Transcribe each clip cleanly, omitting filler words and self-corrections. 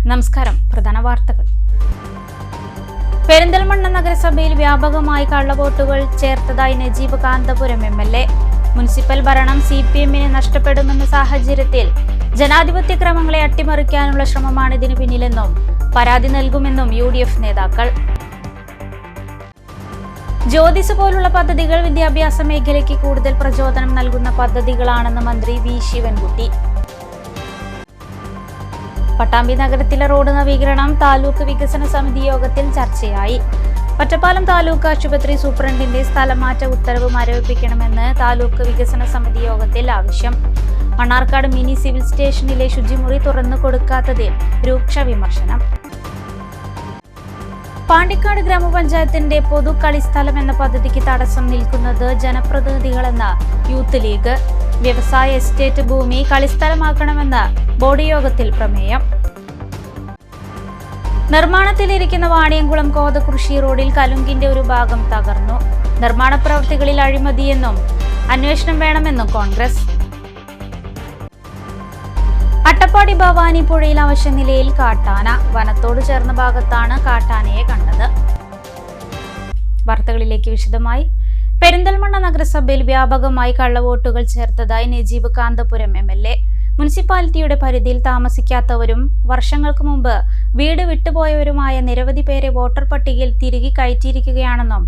നമസ്കാരം. പ്രധാന വാർത്തകൾ. പെരിന്തൽമണ്ണ നഗരസഭയിൽ വ്യാപകമായി കള്ളവോട്ടുകൾ ചേർത്തതായി നജീബ് കാന്തപുരം MLA. മുനിസിപ്പൽ ഭരണം CPMന് നഷ്ടപ്പെടുമെന്ന സാഹചര്യത്തിൽ ജനാധിപത്യ ക്രമങ്ങളെ അട്ടിമറിക്കാനുള്ള ശ്രമമാണ് ഇതിനു പിന്നിലെന്നും പരാതി നൽകുമെന്നും UDF നേതാക്കൾ. ജ്യോതിസ് പോലുള്ള പദ്ധതികൾ വിദ്യാഭ്യാസ മേഖലയ്ക്ക് കൂടുതൽ പ്രചോദനം നൽകുന്ന പദ്ധതികളാണെന്ന് മന്ത്രി V ശിവൻകുട്ടി. പട്ടാമ്പി നഗരത്തിലെ റോഡ് നവീകരണം താലൂക്ക് വികസന സമിതി യോഗത്തിൽ ചർച്ചയായി. ഒറ്റപ്പാലം താലൂക്ക് ആശുപത്രി സൂപ്രണ്ടിന്റെ സ്ഥലമാറ്റ ഉത്തരവ് മരവിപ്പിക്കണമെന്ന് താലൂക്ക് വികസന സമിതി യോഗത്തിൽ ആവശ്യം. മണ്ണാർക്കാട് മിനി സിവിൽ സ്റ്റേഷനിലെ ശുചിമുറി തുറന്നു കൊടുക്കാത്തതിൽ രൂക്ഷ വിമർശനം. പാണ്ടിക്കാട് ഗ്രാമപഞ്ചായത്തിന്റെ പൊതു കളിസ്ഥലം എന്ന പദ്ധതിക്ക് തടസ്സം നിൽക്കുന്നത് ജനപ്രതിനിധികളെന്ന യൂത്ത് ലീഗ്. വ്യവസായ എസ്റ്റേറ്റ് ഭൂമി കളിസ്ഥലമാക്കണമെന്ന് ബോർഡ് യോഗത്തിൽ പ്രമേയം. നിർമ്മാണത്തിലിരിക്കുന്ന വാണിയംകുളം കോതകൃഷി റോഡിൽ കലുങ്കിന്റെ ഒരു ഭാഗം തകർന്നു. നിർമ്മാണ പ്രവൃത്തികളിൽ അഴിമതിയെന്നും അന്വേഷണം വേണമെന്നും കോൺഗ്രസ്. അട്ടപ്പാടി ഭവാനി പുഴയിൽ അവശനിലയിൽ കാട്ടാന. വനത്തോട് ചേർന്ന ഭാഗത്താണ് കാട്ടാനയെ കണ്ടത്. വാർത്തകളിലേക്ക് വിശദമായി. പെരിന്തൽമണ്ണ നഗരസഭയിൽ വ്യാപകമായി കള്ളവോട്ടുകൾ ചേർത്തതായി നജീബ് കാന്തപുരം MLA. മുനിസിപ്പാലിറ്റിയുടെ പരിധിയിൽ താമസിക്കാത്തവരും വർഷങ്ങൾക്ക് മുമ്പ് വീട് വിട്ടുപോയവരുമായ നിരവധി പേരെ വോട്ടർ പട്ടികയിൽ തിരികെ കയറ്റിയിരിക്കുകയാണെന്നും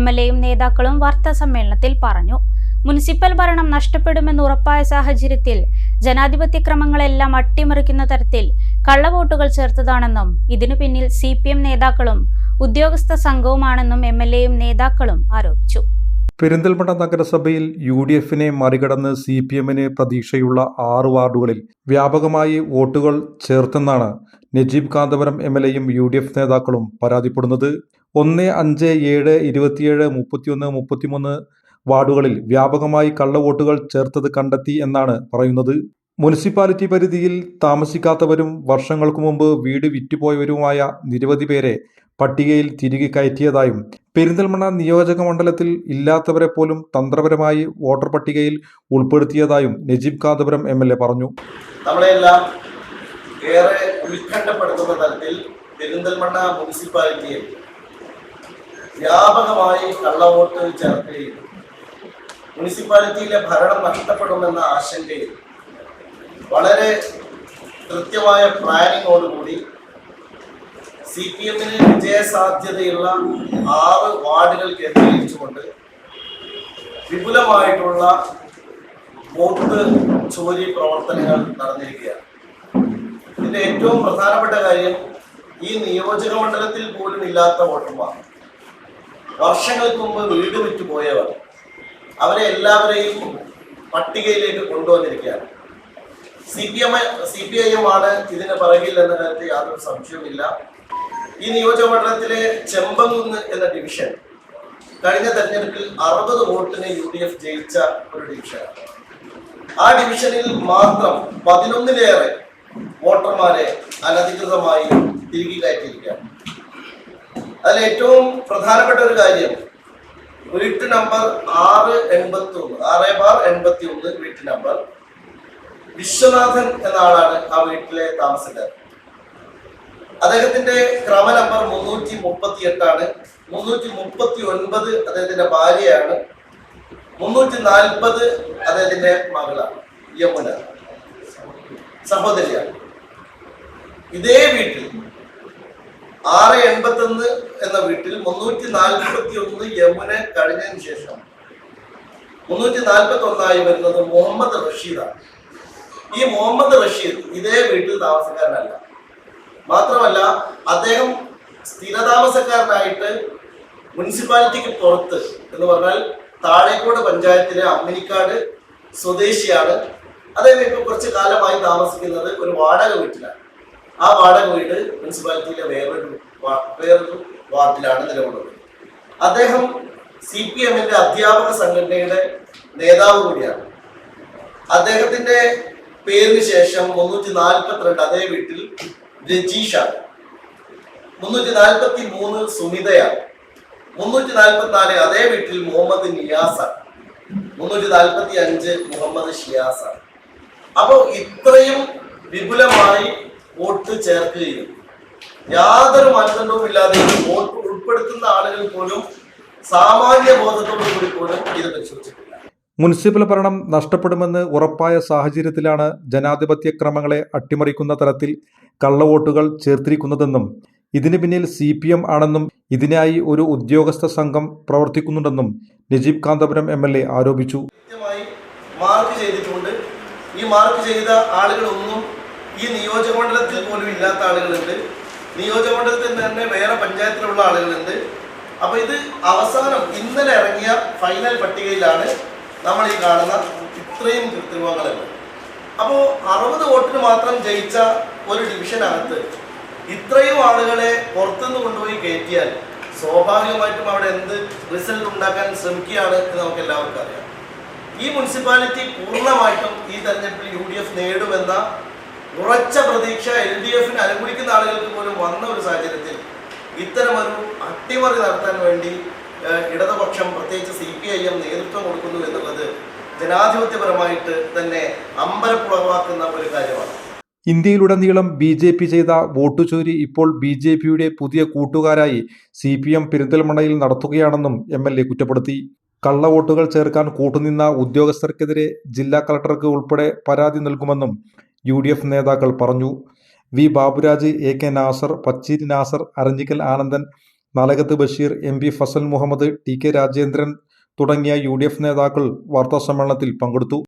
MLAയും നേതാക്കളും വാർത്താ സമ്മേളനത്തിൽ പറഞ്ഞു. മുനിസിപ്പൽ ഭരണം നഷ്ടപ്പെടുമെന്ന് ഉറപ്പായ സാഹചര്യത്തിൽ ജനാധിപത്യ ക്രമങ്ങളെല്ലാം അട്ടിമറിക്കുന്ന തരത്തിൽ കള്ളവോട്ടുകൾ ചേർത്തതാണെന്നും ഇതിനു പിന്നിൽ CPM നേതാക്കളും ഉദ്യോഗസ്ഥ സംഘവുമാണെന്നും MLAയും നേതാക്കളും ആരോപിച്ചു. പെരിന്തൽമണ്ണ നഗരസഭയിൽ UDFനെ മറികടന്ന് CPMന് പ്രതീക്ഷയുള്ള 6 വാർഡുകളിൽ വ്യാപകമായി വോട്ടുകൾ ചേർത്തെന്നാണ് നജീബ് കാന്തപുരം MLAയും UDF നേതാക്കളും പരാതിപ്പെടുന്നത്. 1, 5, 7, 27, 31, 33 വാർഡുകളിൽ വ്യാപകമായി കള്ളവോട്ടുകൾ ചേർത്തത് കണ്ടെത്തി എന്നാണ് പറയുന്നത്. മുനിസിപ്പാലിറ്റി പരിധിയിൽ താമസിക്കാത്തവരും വർഷങ്ങൾക്കു മുമ്പ് വീട് വിറ്റുപോയവരുമായ നിരവധി പേരെ പട്ടികയിൽ തിരികെ കയറ്റിയതായും പെരിന്തൽമണ്ണ നിയോജക മണ്ഡലത്തിൽ ഇല്ലാത്തവരെ പോലും തന്ത്രപരമായി വോട്ടർ പട്ടികയിൽ ഉൾപ്പെടുത്തിയതായും നജീബ് കാന്തപുരം MLA പറഞ്ഞു. നമ്മളെല്ലാം ഏറെ ഉത്കണ്ഠപ്പെടുത്തുന്ന തരത്തിൽ പെരിന്തൽമണ്ണ മുനിസിപ്പാലിറ്റിയിൽ വ്യാപകമായി കള്ളവോട്ട് ചേർക്കുകയും മുനിസിപ്പാലിറ്റിയിലെ ഭരണം നഷ്ടപ്പെടുമെന്ന ആശങ്കയിൽ വളരെ കൃത്യമായ പ്ലാനിങ്ങോടുകൂടി CPMന് വിജയസാധ്യതയുള്ള 6 വാർഡുകൾ കേന്ദ്രീകരിച്ചുകൊണ്ട് വിപുലമായിട്ടുള്ള വോട്ട് ചോരി പ്രവർത്തനങ്ങൾ നടന്നിരിക്കുകയാണ്. ഇതിന്റെ ഏറ്റവും പ്രധാനപ്പെട്ട കാര്യം, ഈ നിയോജക മണ്ഡലത്തിൽ പോലും ഇല്ലാത്ത വോട്ടർമാർ, വർഷങ്ങൾക്ക് മുമ്പ് വീട് വിറ്റുപോയവർ, അവരെ എല്ലാവരെയും പട്ടികയിലേക്ക് കൊണ്ടുവന്നിരിക്കുകയാണ്. CPIM ആണ് ഇതിന് പിറകിൽ എന്ന കാര്യത്തിൽ യാതൊരു സംശയവുമില്ല. ഈ നിയോജക മണ്ഡലത്തിലെ ചെമ്പങ്കുന്ന് എന്ന ഡിവിഷൻ കഴിഞ്ഞ തെരഞ്ഞെടുപ്പിൽ 60 വോട്ടിന് UDF ജയിച്ച ഒരു ഡിവിഷനാണ്. ആ ഡിവിഷനിൽ മാത്രം 11-ലേറെ വോട്ടർമാരെ അനധികൃതമായി തിരികെ കയറ്റിയിരിക്കുകയാണ്. അതിൽ ഏറ്റവും പ്രധാനപ്പെട്ട ഒരു കാര്യം, വീട്ടു നമ്പർ 681 വീട്ടു നമ്പർ വിശ്വനാഥൻ എന്ന ആളാണ് ആ വീട്ടിലെ താമസക്കാരൻ. അദ്ദേഹത്തിന്റെ ക്രമ നമ്പർ 338 ആണ്. 339 അദ്ദേഹത്തിന്റെ ഭാര്യയാണ്. 340 അദ്ദേഹത്തിന്റെ മകളാണ്, യമുന, സഹോദരിയാണ്. ഇതേ വീട്ടിൽ 681 എന്ന വീട്ടിൽ 341 യമുന കഴിഞ്ഞതിന് ശേഷം 341 വരുന്നത് മുഹമ്മദ് റഷീദാണ്. ഈ മുഹമ്മദ് റഷീദ് ഇതേ വീട്ടിൽ താമസക്കാരനല്ല. മാത്രമല്ല, അദ്ദേഹം സ്ഥിരതാമസക്കാരനായിട്ട് മുനിസിപ്പാലിറ്റിക്ക് പുറത്ത് എന്ന് പറഞ്ഞാൽ താഴേക്കോട് പഞ്ചായത്തിലെ അമ്മിനിക്കാട് സ്വദേശിയാണ്. അദ്ദേഹം ഇപ്പോൾ കുറച്ച് കാലമായി താമസിക്കുന്നത് ഒരു വാടക വീട്ടിലാണ്. ആ വാടക വീട് മുനിസിപ്പാലിറ്റിയിലെ വേറൊരു വാർഡിലാണ് നിലകൊള്ളുന്നത്. അദ്ദേഹം CPMന്റെ അധ്യാപക സംഘടനയുടെ നേതാവ് കൂടിയാണ്. അദ്ദേഹത്തിന്റെ പേരിന് ശേഷം 342 അതേ വീട്ടിൽ രജീഷാണ്. 343 സുമിതയാണ്. 344 അതേ വീട്ടിൽ മുഹമ്മദ് നിയാസാണ്. 345 മുഹമ്മദ് ഷിയാസാണ്. അപ്പോൾ ഇത്രയും വിപുലമായി വോട്ട് ചേർക്കുകയും യാതൊരു മാനദണ്ഡവും ഇല്ലാതെ വോട്ട് ഉൾപ്പെടുത്തുന്ന ആളുകൾ പോലും സാമാന്യ ബോധത്തോടു കൂടി പോലും ഇത് പരിശോധിച്ചിട്ടില്ല. മുനിസിപ്പൽ ഭരണം നഷ്ടപ്പെടുമെന്ന് ഉറപ്പായ സാഹചര്യത്തിലാണ് ജനാധിപത്യ ക്രമങ്ങളെ അട്ടിമറിക്കുന്ന തരത്തിൽ കള്ളവോട്ടുകൾ ചേർത്തിരിക്കുന്നതെന്നും ഇതിന് പിന്നിൽ CPM ആണെന്നും ഇതിനായി ഒരു ഉദ്യോഗസ്ഥ സംഘം പ്രവർത്തിക്കുന്നുണ്ടെന്നും നജീബ് കാന്തപുരം MLA ആരോപിച്ചു. കൃത്യമായി മാർക്ക് ചെയ്തിട്ടുണ്ട്. ഈ മാർക്ക് ചെയ്ത ആളുകളൊന്നും ഈ നിയോജകമണ്ഡലത്തിൽ പോലും ഇല്ലാത്ത ആളുകളുണ്ട്. നിയോജകമണ്ഡലത്തിൽ തന്നെ വേറെ പഞ്ചായത്തിലുള്ള ആളുകളുണ്ട്. അപ്പോൾ ഇത് അവസാനം ഇന്നലെ ഇറങ്ങിയ ഫൈനൽ പട്ടികയിലാണ് നമ്മൾ ഈ കാണുന്ന ഇത്രയും കൃത്രിമങ്ങളുണ്ട്. അപ്പോൾ 60 വോട്ടിന് മാത്രം ജയിച്ച ഒരു ഡിവിഷനകത്ത് ഇത്രയും ആളുകളെ പുറത്തുനിന്ന് കൊണ്ടുപോയി കയറ്റിയാൽ സ്വാഭാവികമായിട്ടും അവിടെ എന്ത് റിസൾട്ട് ഉണ്ടാക്കാൻ ശ്രമിക്കുകയാണ് എന്ന് നമുക്ക് എല്ലാവർക്കും അറിയാം. ഈ മുനിസിപ്പാലിറ്റി പൂർണ്ണമായിട്ടും ഈ തെരഞ്ഞെടുപ്പിൽ UDF നേടുമെന്ന ഉറച്ച പ്രതീക്ഷ LDFന് അനുകൂലിക്കുന്ന ആളുകൾക്ക് പോലും വന്ന ഒരു സാഹചര്യത്തിൽ ഇത്തരമൊരു അട്ടിമറി നടത്താൻ വേണ്ടി ഇടതുപക്ഷം പ്രത്യേകിച്ച് CPIM നേതൃത്വം കൊടുക്കുന്നു എന്നുള്ളത് ജനാധിപത്യപരമായിട്ട് തന്നെ അമ്പരപ്പുളവാക്കുന്ന ഒരു കാര്യമാണ്. ഇന്ത്യയിലുടനീളം BJP ചെയ്ത വോട്ടുചോരി ഇപ്പോൾ BJPയുടെ പുതിയ കൂട്ടുകാരായി CPM പെരിന്തൽമണ്ണയിൽ നടത്തുകയാണെന്നും MLA കുറ്റപ്പെടുത്തി. കള്ളവോട്ടുകൾ ചേർക്കാൻ കൂട്ടുനിന്ന ഉദ്യോഗസ്ഥർക്കെതിരെ ജില്ലാ കളക്ടർക്ക് ഉൾപ്പെടെ പരാതി നൽകുമെന്നും UDF നേതാക്കൾ പറഞ്ഞു. V Baburaj, AK Nasar, Pachiri Nasar, Aranhikkal Anandan, Nalakath Basheer, MP Fazal Muhammad, TK Rajendran തുടങ്ങിയ UDF നേതാക്കൾ വാർത്താസമ്മേളനത്തിൽ പങ്കെടുത്തു.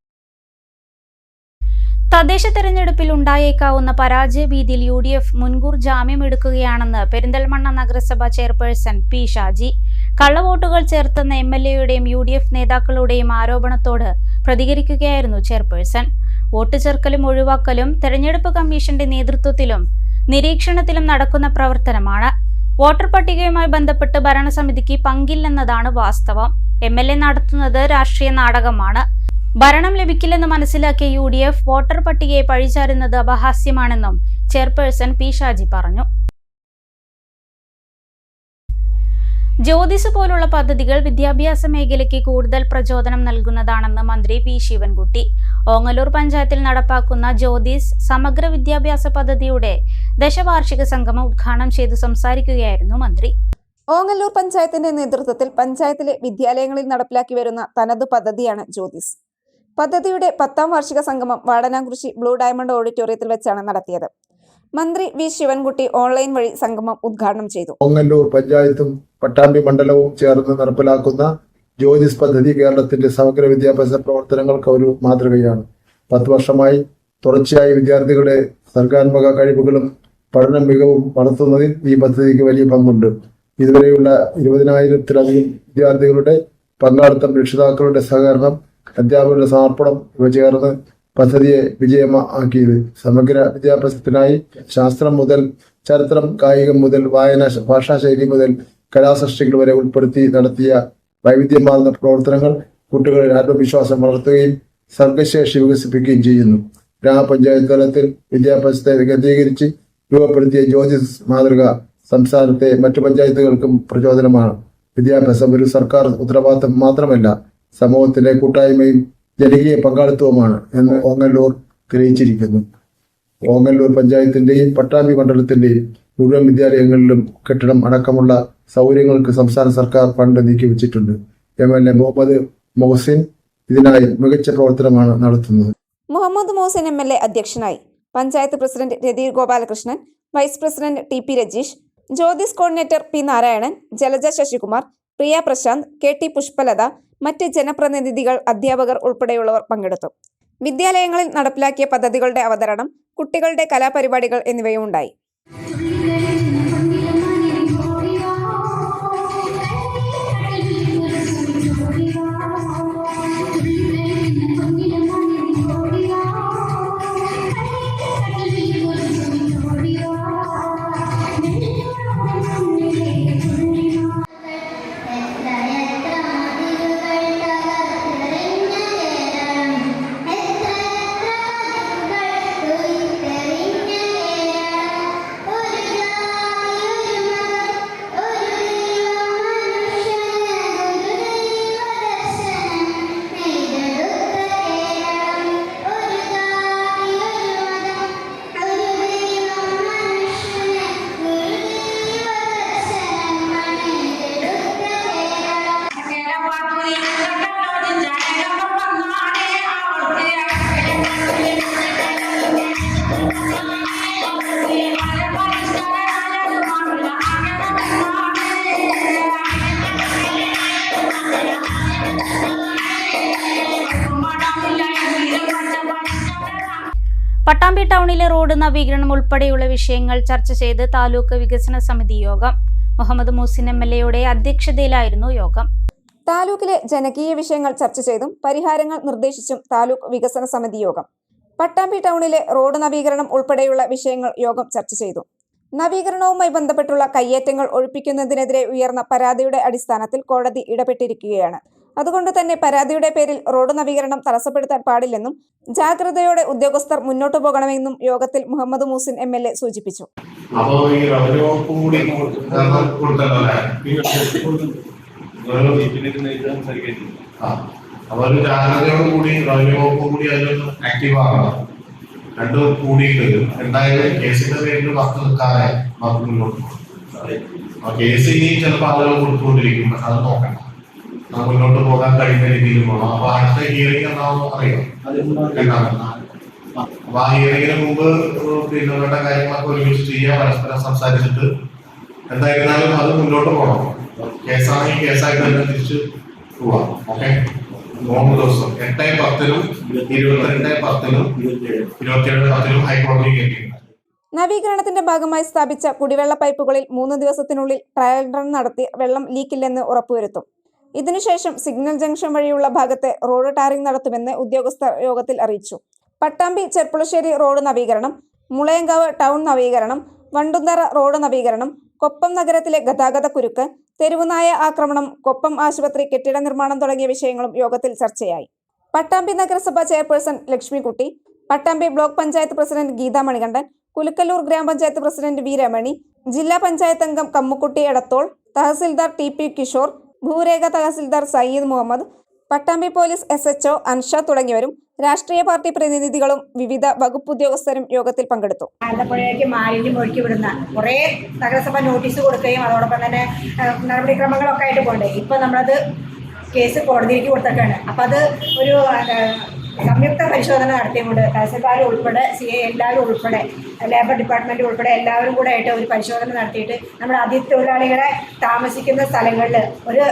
തദ്ദേശ തെരഞ്ഞെടുപ്പിൽ ഉണ്ടായേക്കാവുന്ന പരാജയ ഭീതിയിൽ UDF മുൻകൂർ ജാമ്യമെടുക്കുകയാണെന്ന് പെരിന്തൽമണ്ണ നഗരസഭ ചെയർപേഴ്സൺ P. ഷാജി. കള്ളവോട്ടുകൾ ചേർത്തെന്ന MLAയുടെയും UDF നേതാക്കളുടെയും ആരോപണത്തോട് പ്രതികരിക്കുകയായിരുന്നു ചെയർപേഴ്സൺ. വോട്ട് ചേർക്കലും ഒഴിവാക്കലും തെരഞ്ഞെടുപ്പ് കമ്മീഷന്റെ നേതൃത്വത്തിലും നിരീക്ഷണത്തിലും നടക്കുന്ന പ്രവർത്തനമാണ്. വോട്ടർ പട്ടികയുമായി ബന്ധപ്പെട്ട് ഭരണസമിതിക്ക് പങ്കില്ലെന്നതാണ് വാസ്തവം. MLA നടത്തുന്നത് രാഷ്ട്രീയ നാടകമാണ്. ഭരണം ലഭിക്കില്ലെന്ന് മനസ്സിലാക്കിയ UDF വോട്ടർ പട്ടികയെ പഴിചാരുന്നത് അപഹാസ്യമാണെന്നും ചെയർപേഴ്സൺ P. ഷാജി പറഞ്ഞു. ജ്യോതിസ് പോലുള്ള പദ്ധതികൾ വിദ്യാഭ്യാസ മേഖലയ്ക്ക് കൂടുതൽ പ്രചോദനം നൽകുന്നതാണെന്ന് മന്ത്രി വി. ശിവൻകുട്ടി. ഓങ്ങല്ലൂർ പഞ്ചായത്തിൽ നടപ്പാക്കുന്ന ജ്യോതിസ് സമഗ്ര വിദ്യാഭ്യാസ പദ്ധതിയുടെ ദശവാർഷിക സംഗമം ഉദ്ഘാടനം ചെയ്തു സംസാരിക്കുകയായിരുന്നു മന്ത്രി. ഓങ്ങല്ലൂർ പഞ്ചായത്തിന്റെ നേതൃത്വത്തിൽ പഞ്ചായത്തിലെ വിദ്യാലയങ്ങളിൽ നടപ്പിലാക്കി വരുന്ന തനതു പദ്ധതിയാണ് ജ്യോതിസ്. പദ്ധതിയുടെ 10ാം വാർഷിക സംഗമം വാടനാംകുറിശി ബ്ലൂ ഡയമണ്ട് ഓഡിറ്റോറിയത്തിൽ വെച്ചാണ് നടത്തിയത്. മന്ത്രി വി. ശിവൻകുട്ടി ഓൺലൈൻ വഴി സംഗമം ഉദ്ഘാടനം ചെയ്തു. ഓങ്ങല്ലൂർ പഞ്ചായത്തും പട്ടാമ്പി മണ്ഡലവും ചേർന്ന് നടപ്പിലാക്കുന്ന ജ്യോതിസ് പദ്ധതി കേരളത്തിന്റെ സമഗ്ര വിദ്യാഭ്യാസ പ്രവർത്തനങ്ങൾക്ക് ഒരു മാതൃകയാണ്. 10 വർഷമായി തുടർച്ചയായി വിദ്യാർത്ഥികളുടെ സർഗാത്മക കഴിവുകളും പഠന മികവും വളർത്തുന്നതിൽ ഈ പദ്ധതിക്ക് വലിയ പങ്കുണ്ട്. ഇതുവരെയുള്ള 20,000-ത്തിലധികം വിദ്യാർത്ഥികളുടെ പങ്കാളിത്തം, രക്ഷിതാക്കളുടെ സഹകരണം, അധ്യാപകരുടെ സമർപ്പണം ഇവ ചേർന്ന് പദ്ധതിയെ വിജയമാക്കിയത്. സമഗ്ര വിദ്യാഭ്യാസത്തിനായി ശാസ്ത്രം മുതൽ ചരിത്രം, കായികം മുതൽ വായന, ഭാഷാശൈലി മുതൽ കലാസൃഷ്ടികൾ വരെ ഉൾപ്പെടുത്തി നടത്തിയ വൈവിധ്യമാർന്ന പ്രവർത്തനങ്ങൾ കുട്ടികളിൽ ആത്മവിശ്വാസം വളർത്തുകയും സർഗശേഷി വികസിപ്പിക്കുകയും ചെയ്യുന്നു. ഗ്രാമപഞ്ചായത്ത് തലത്തിൽ വിദ്യാഭ്യാസത്തെ കേന്ദ്രീകരിച്ച് രൂപപ്പെടുത്തിയ ജ്യോതിസ് മാതൃക സംസ്ഥാനത്തെ മറ്റു പഞ്ചായത്തുകൾക്കും പ്രചോദനമാണ്. വിദ്യാഭ്യാസം ഒരു സർക്കാർ ഉത്തരവാദിത്തം മാത്രമല്ല, സമൂഹത്തിലെ കൂട്ടായ്മയും ജനകീയ പങ്കാളിത്തവുമാണ് എന്ന് ഓങ്ങല്ലൂർ തെളിയിച്ചിരിക്കുന്നു. ഓങ്ങല്ലൂർ പഞ്ചായത്തിന്റെയും പട്ടാമ്പി മണ്ഡലത്തിന്റെയും മുഴുവൻ വിദ്യാലയങ്ങളിലും കെട്ടിടം അടക്കമുള്ള സൗകര്യങ്ങൾക്ക് സംസ്ഥാന സർക്കാർ ഫണ്ട് നീക്കിവെച്ചിട്ടുണ്ട്. MLA മുഹമ്മദ് മൊഹസിൻ ഇതിനായി മികച്ച പ്രവർത്തനമാണ് നടത്തുന്നത്. മുഹമ്മദ് മൊഹസിൻ MLA അധ്യക്ഷനായി. Panchayat president Ratheer Gopalakrishnan, vice president TP Rajeesh, Jyothis coordinator P. Narayanan, Jalaja Sasikumar, Priya Prasanth, KT Pushpalatha, മറ്റ് ജനപ്രതിനിധികൾ, അധ്യാപകർ ഉൾപ്പെടെയുള്ളവർ പങ്കെടുത്തു. വിദ്യാലയങ്ങളിൽ നടപ്പിലാക്കിയ പദ്ധതികളുടെ അവതരണം, കുട്ടികളുടെ കലാപരിപാടികൾ എന്നിവയും ഉണ്ടായി. പട്ടാമ്പി ടൗണിലെ റോഡ് നവീകരണം ഉൾപ്പെടെയുള്ള വിഷയങ്ങൾ ചർച്ച ചെയ്ത് താലൂക്ക് വികസന സമിതി യോഗം. മുഹമ്മദ് മൂസിൻ MLA അധ്യക്ഷതയിലായിരുന്നു യോഗം. താലൂക്കിലെ ജനകീയ വിഷയങ്ങൾ ചർച്ച ചെയ്തും പരിഹാരങ്ങൾ നിർദ്ദേശിച്ചും താലൂക്ക് വികസന സമിതി യോഗം. പട്ടാമ്പി ടൗണിലെ റോഡ് നവീകരണം ഉൾപ്പെടെയുള്ള വിഷയങ്ങൾ യോഗം ചർച്ച ചെയ്തു. നവീകരണവുമായി ബന്ധപ്പെട്ടുള്ള കയ്യേറ്റങ്ങൾ ഒഴിപ്പിക്കുന്നതിനെതിരെ ഉയർന്ന പരാതിയുടെ അടിസ്ഥാനത്തിൽ കോടതി ഇടപെട്ടിരിക്കുകയാണ്. അതുകൊണ്ട് തന്നെ പരാതിയുടെ പേരിൽ റോഡ് നവീകരണം തടസ്സപ്പെടുത്താൻ പാടില്ലെന്നും ജാഗ്രതയോടെ ഉദ്യോഗസ്ഥർ മുന്നോട്ടു പോകണമെന്നും യോഗത്തിൽ മുഹമ്മദ് മൂസിൻ MLA സൂചിപ്പിച്ചു. രണ്ടും കൂടിയിട്ട് എന്തായാലും കേസിന്റെ പേരിൽ വർക്ക് നിൽക്കാതെ വർക്ക് മുന്നോട്ട് പോകും. കേസ് ഇനി ചിലപ്പോൾ ആളുകൾ കൊടുത്തുകൊണ്ടിരിക്കും. പക്ഷെ അത് നോക്കണം, മുന്നോട്ട് പോകാൻ കഴിയുന്ന രീതിയിൽ പോകണം. അപ്പൊ അടുത്ത ഹിയറിംഗ് എന്നാവും അറിയാം. അപ്പൊ ആ ഹിയറിംഗിന് മുമ്പ് പിന്നെ വേണ്ട കാര്യങ്ങളൊക്കെ ഒരുമിച്ച് ചെയ്യുക, പരസ്പരം സംസാരിച്ചിട്ട് എന്തായിരുന്നാലും അത് മുന്നോട്ട് പോകണം. കേസാണെങ്കിൽ കേസായിട്ട് തന്നെ തിരിച്ച് പോവാം. ഓക്കെ, 3 ദിവസം 8-10 22-10 27-10 ഹൈക്കോടതി കേട്ടിട്ടുണ്ട്. നവീകരണത്തിന്റെ ഭാഗമായി സ്ഥാപിച്ച കുടിവെള്ള പൈപ്പുകളിൽ 3 ദിവസത്തിനുള്ളിൽ ട്രയൽ റൺ നടത്തി വെള്ളം ലീക്കില്ലെന്ന് ഉറപ്പുവരുത്തും. ഇതിനുശേഷം സിഗ്നൽ ജംഗ്ഷൻ വഴിയുള്ള ഭാഗത്തെ റോഡ് ടാറിംഗ് നടത്തുമെന്ന് ഉദ്യോഗസ്ഥർ യോഗത്തിൽ അറിയിച്ചു. പട്ടാമ്പി ചെർപ്പുളശ്ശേരി റോഡ് നവീകരണം, മുളയങ്കാവ് ടൗൺ നവീകരണം, വണ്ടുന്തറ റോഡ് നവീകരണം, കൊപ്പം നഗരത്തിലെ ഗതാഗത കുരുക്ക്, തെരുവുനായ ആക്രമണം, കൊപ്പം ആശുപത്രി കെട്ടിട നിർമ്മാണം തുടങ്ങിയ വിഷയങ്ങളും യോഗത്തിൽ ചർച്ചയായി. പട്ടാമ്പി നഗരസഭ chairperson Lakshmikutty, Pattambi block panchayat president Geetha Manikandan, Kulukkallur ഗ്രാമപഞ്ചായത്ത് പ്രസിഡന്റ് വി രമണി, ജില്ലാ പഞ്ചായത്ത് അംഗം കമ്മുക്കുട്ടി എടത്തോൾ, തഹസിൽദാർ TP കിഷോർ, ഭൂരേഖ തഹസിൽദാർ സയ്യിദ് മുഹമ്മദ്, പട്ടാമ്പി പോലീസ് SHO അൻഷ തുടങ്ങിയവരും രാഷ്ട്രീയ പാർട്ടി പ്രതിനിധികളും വിവിധ വകുപ്പ് ഉദ്യോഗസ്ഥരും യോഗത്തിൽ പങ്കെടുത്തു. ആലപ്പുഴയ്ക്ക് മാലിന്യം ഒഴുക്കി വിടുന്ന കുറേ നഗരസഭ നോട്ടീസ് കൊടുക്കുകയും അതോടൊപ്പം തന്നെ നടപടിക്രമങ്ങളൊക്കെ ആയിട്ട് പോകണ്ടേ. ഇപ്പം നമ്മളത് കേസ് കോടതിയിലേക്ക് കൊടുത്തൊക്കെയാണ്. അപ്പം അത് ഒരു സംയുക്ത പരിശോധന നടത്തിയുകൊണ്ട് തഹസിൽദാർ ഉൾപ്പെടെ CA എല്ലാവരും ഉൾപ്പെടെ ലേബർ ഡിപ്പാർട്ട്മെൻറ്റ് ഉൾപ്പെടെ എല്ലാവരും കൂടെ ആയിട്ട് ഒരു പരിശോധന നടത്തിയിട്ട് നമ്മുടെ അതിഥി തൊഴിലാളികളെ താമസിക്കുന്ന സ്ഥലങ്ങളിൽ ഒരു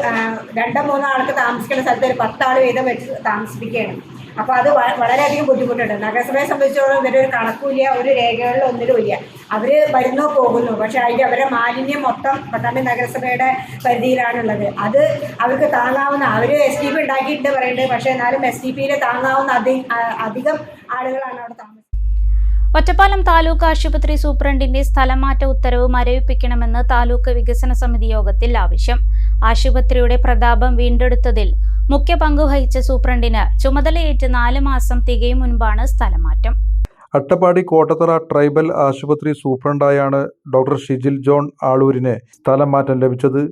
2-3 ആൾക്ക് താമസിക്കുന്ന സ്ഥലത്ത് ഒരു 10 ആൾ വീതം വെച്ച് താമസിപ്പിക്കുകയാണ്. അപ്പോൾ അത് വളരെയധികം ബുദ്ധിമുട്ടുണ്ട്. നഗരസഭയെ സംബന്ധിച്ചോളം ഇവരൊരു കണക്കുമില്ല, ഒരു രേഖകളിൽ ഒന്നിലും ഇല്ല. അവർ വരുന്നു പോകുന്നു, പക്ഷേ അതിൻ്റെ അവരുടെ മാലിന്യം മൊത്തം പട്ടാമ്പി നഗരസഭയുടെ പരിധിയിലാണുള്ളത്. അത് അവർക്ക് താങ്ങാവുന്ന, അവർ STP ഉണ്ടാക്കിയിട്ട് പറയുന്നുണ്ട്, പക്ഷേ എന്നാലും STPയിൽ താങ്ങാവുന്ന അധികം ആളുകളാണ് അവിടെ താമസിക്കുന്നത്. ഒറ്റപ്പാലം താലൂക്ക് ആശുപത്രി സൂപ്രണ്ടിന്റെ സ്ഥലമാറ്റ ഉത്തരവ് മരവിപ്പിക്കണമെന്ന് താലൂക്ക് വികസന സമിതി യോഗത്തിൽ ആവശ്യം. ആശുപത്രിയുടെ പ്രതാപം വീണ്ടെടുത്തതിൽ മുഖ്യ പങ്കുവഹിച്ച സൂപ്രണ്ടിന് ചുമതലയേറ്റ് 4 മാസം തികയും മുൻപാണ് സ്ഥലമാറ്റം. അട്ടപ്പാടി കോട്ടത്തറ ട്രൈബൽ ആശുപത്രി സൂപ്രണ്ടായാണ് ഡോക്ടർ ഷിജിൽ ജോൺ ആളൂരിന് സ്ഥലം മാറ്റം ലഭിച്ചത്.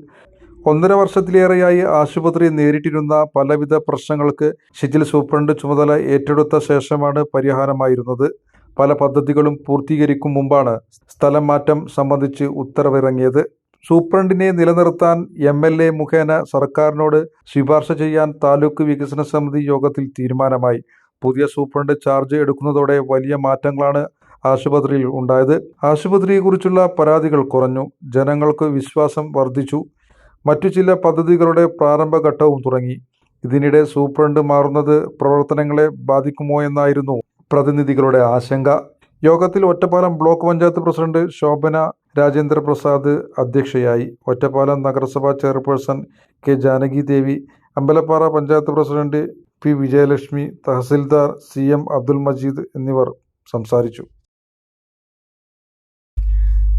1.5 വർഷത്തിലേറെയായി ആശുപത്രി നേരിട്ടിരുന്ന പലവിധ പ്രശ്നങ്ങൾക്ക് ഷിജിൽ സൂപ്രണ്ട് ചുമതല ഏറ്റെടുത്ത ശേഷമാണ് പരിഹാരമായിരുന്നത്. പല പദ്ധതികളും പൂർത്തീകരിക്കും മുമ്പാണ് സ്ഥലം മാറ്റം സംബന്ധിച്ച് ഉത്തരവിറങ്ങിയത്. സൂപ്രണ്ടിനെ നിലനിർത്താൻ MLA മുഖേന സർക്കാരിനോട് ശുപാർശ ചെയ്യാൻ താലൂക്ക് വികസന സമിതി യോഗത്തിൽ തീരുമാനമായി. പുതിയ സൂപ്രണ്ട് ചാർജ് എടുക്കുന്നതോടെ വലിയ മാറ്റങ്ങളാണ് ആശുപത്രിയിൽ ഉണ്ടായത്. ആശുപത്രിയെക്കുറിച്ചുള്ള പരാതികൾ കുറഞ്ഞു, ജനങ്ങൾക്ക് വിശ്വാസം വർദ്ധിച്ചു. മറ്റു ചില പദ്ധതികളുടെ പ്രാരംഭഘട്ടവും തുടങ്ങി. ഇതിനിടെ സൂപ്രണ്ട് മാറുന്നത് പ്രവർത്തനങ്ങളെ ബാധിക്കുമോ എന്നായിരുന്നു പ്രതിനിധികളുടെ ആശങ്ക. യോഗത്തിൽ ഒറ്റപ്പാലം ബ്ലോക്ക് പഞ്ചായത്ത് പ്രസിഡന്റ് ശോഭന രാജേന്ദ്ര പ്രസാദ് അധ്യക്ഷയായി. ഒറ്റപ്പാലം നഗരസഭാ chairperson K Janaki Devi, Ambalappara panchayat president P Vijayalakshmi, tahsildar CM Abdul Majeed എന്നിവർ സംസാരിച്ചു.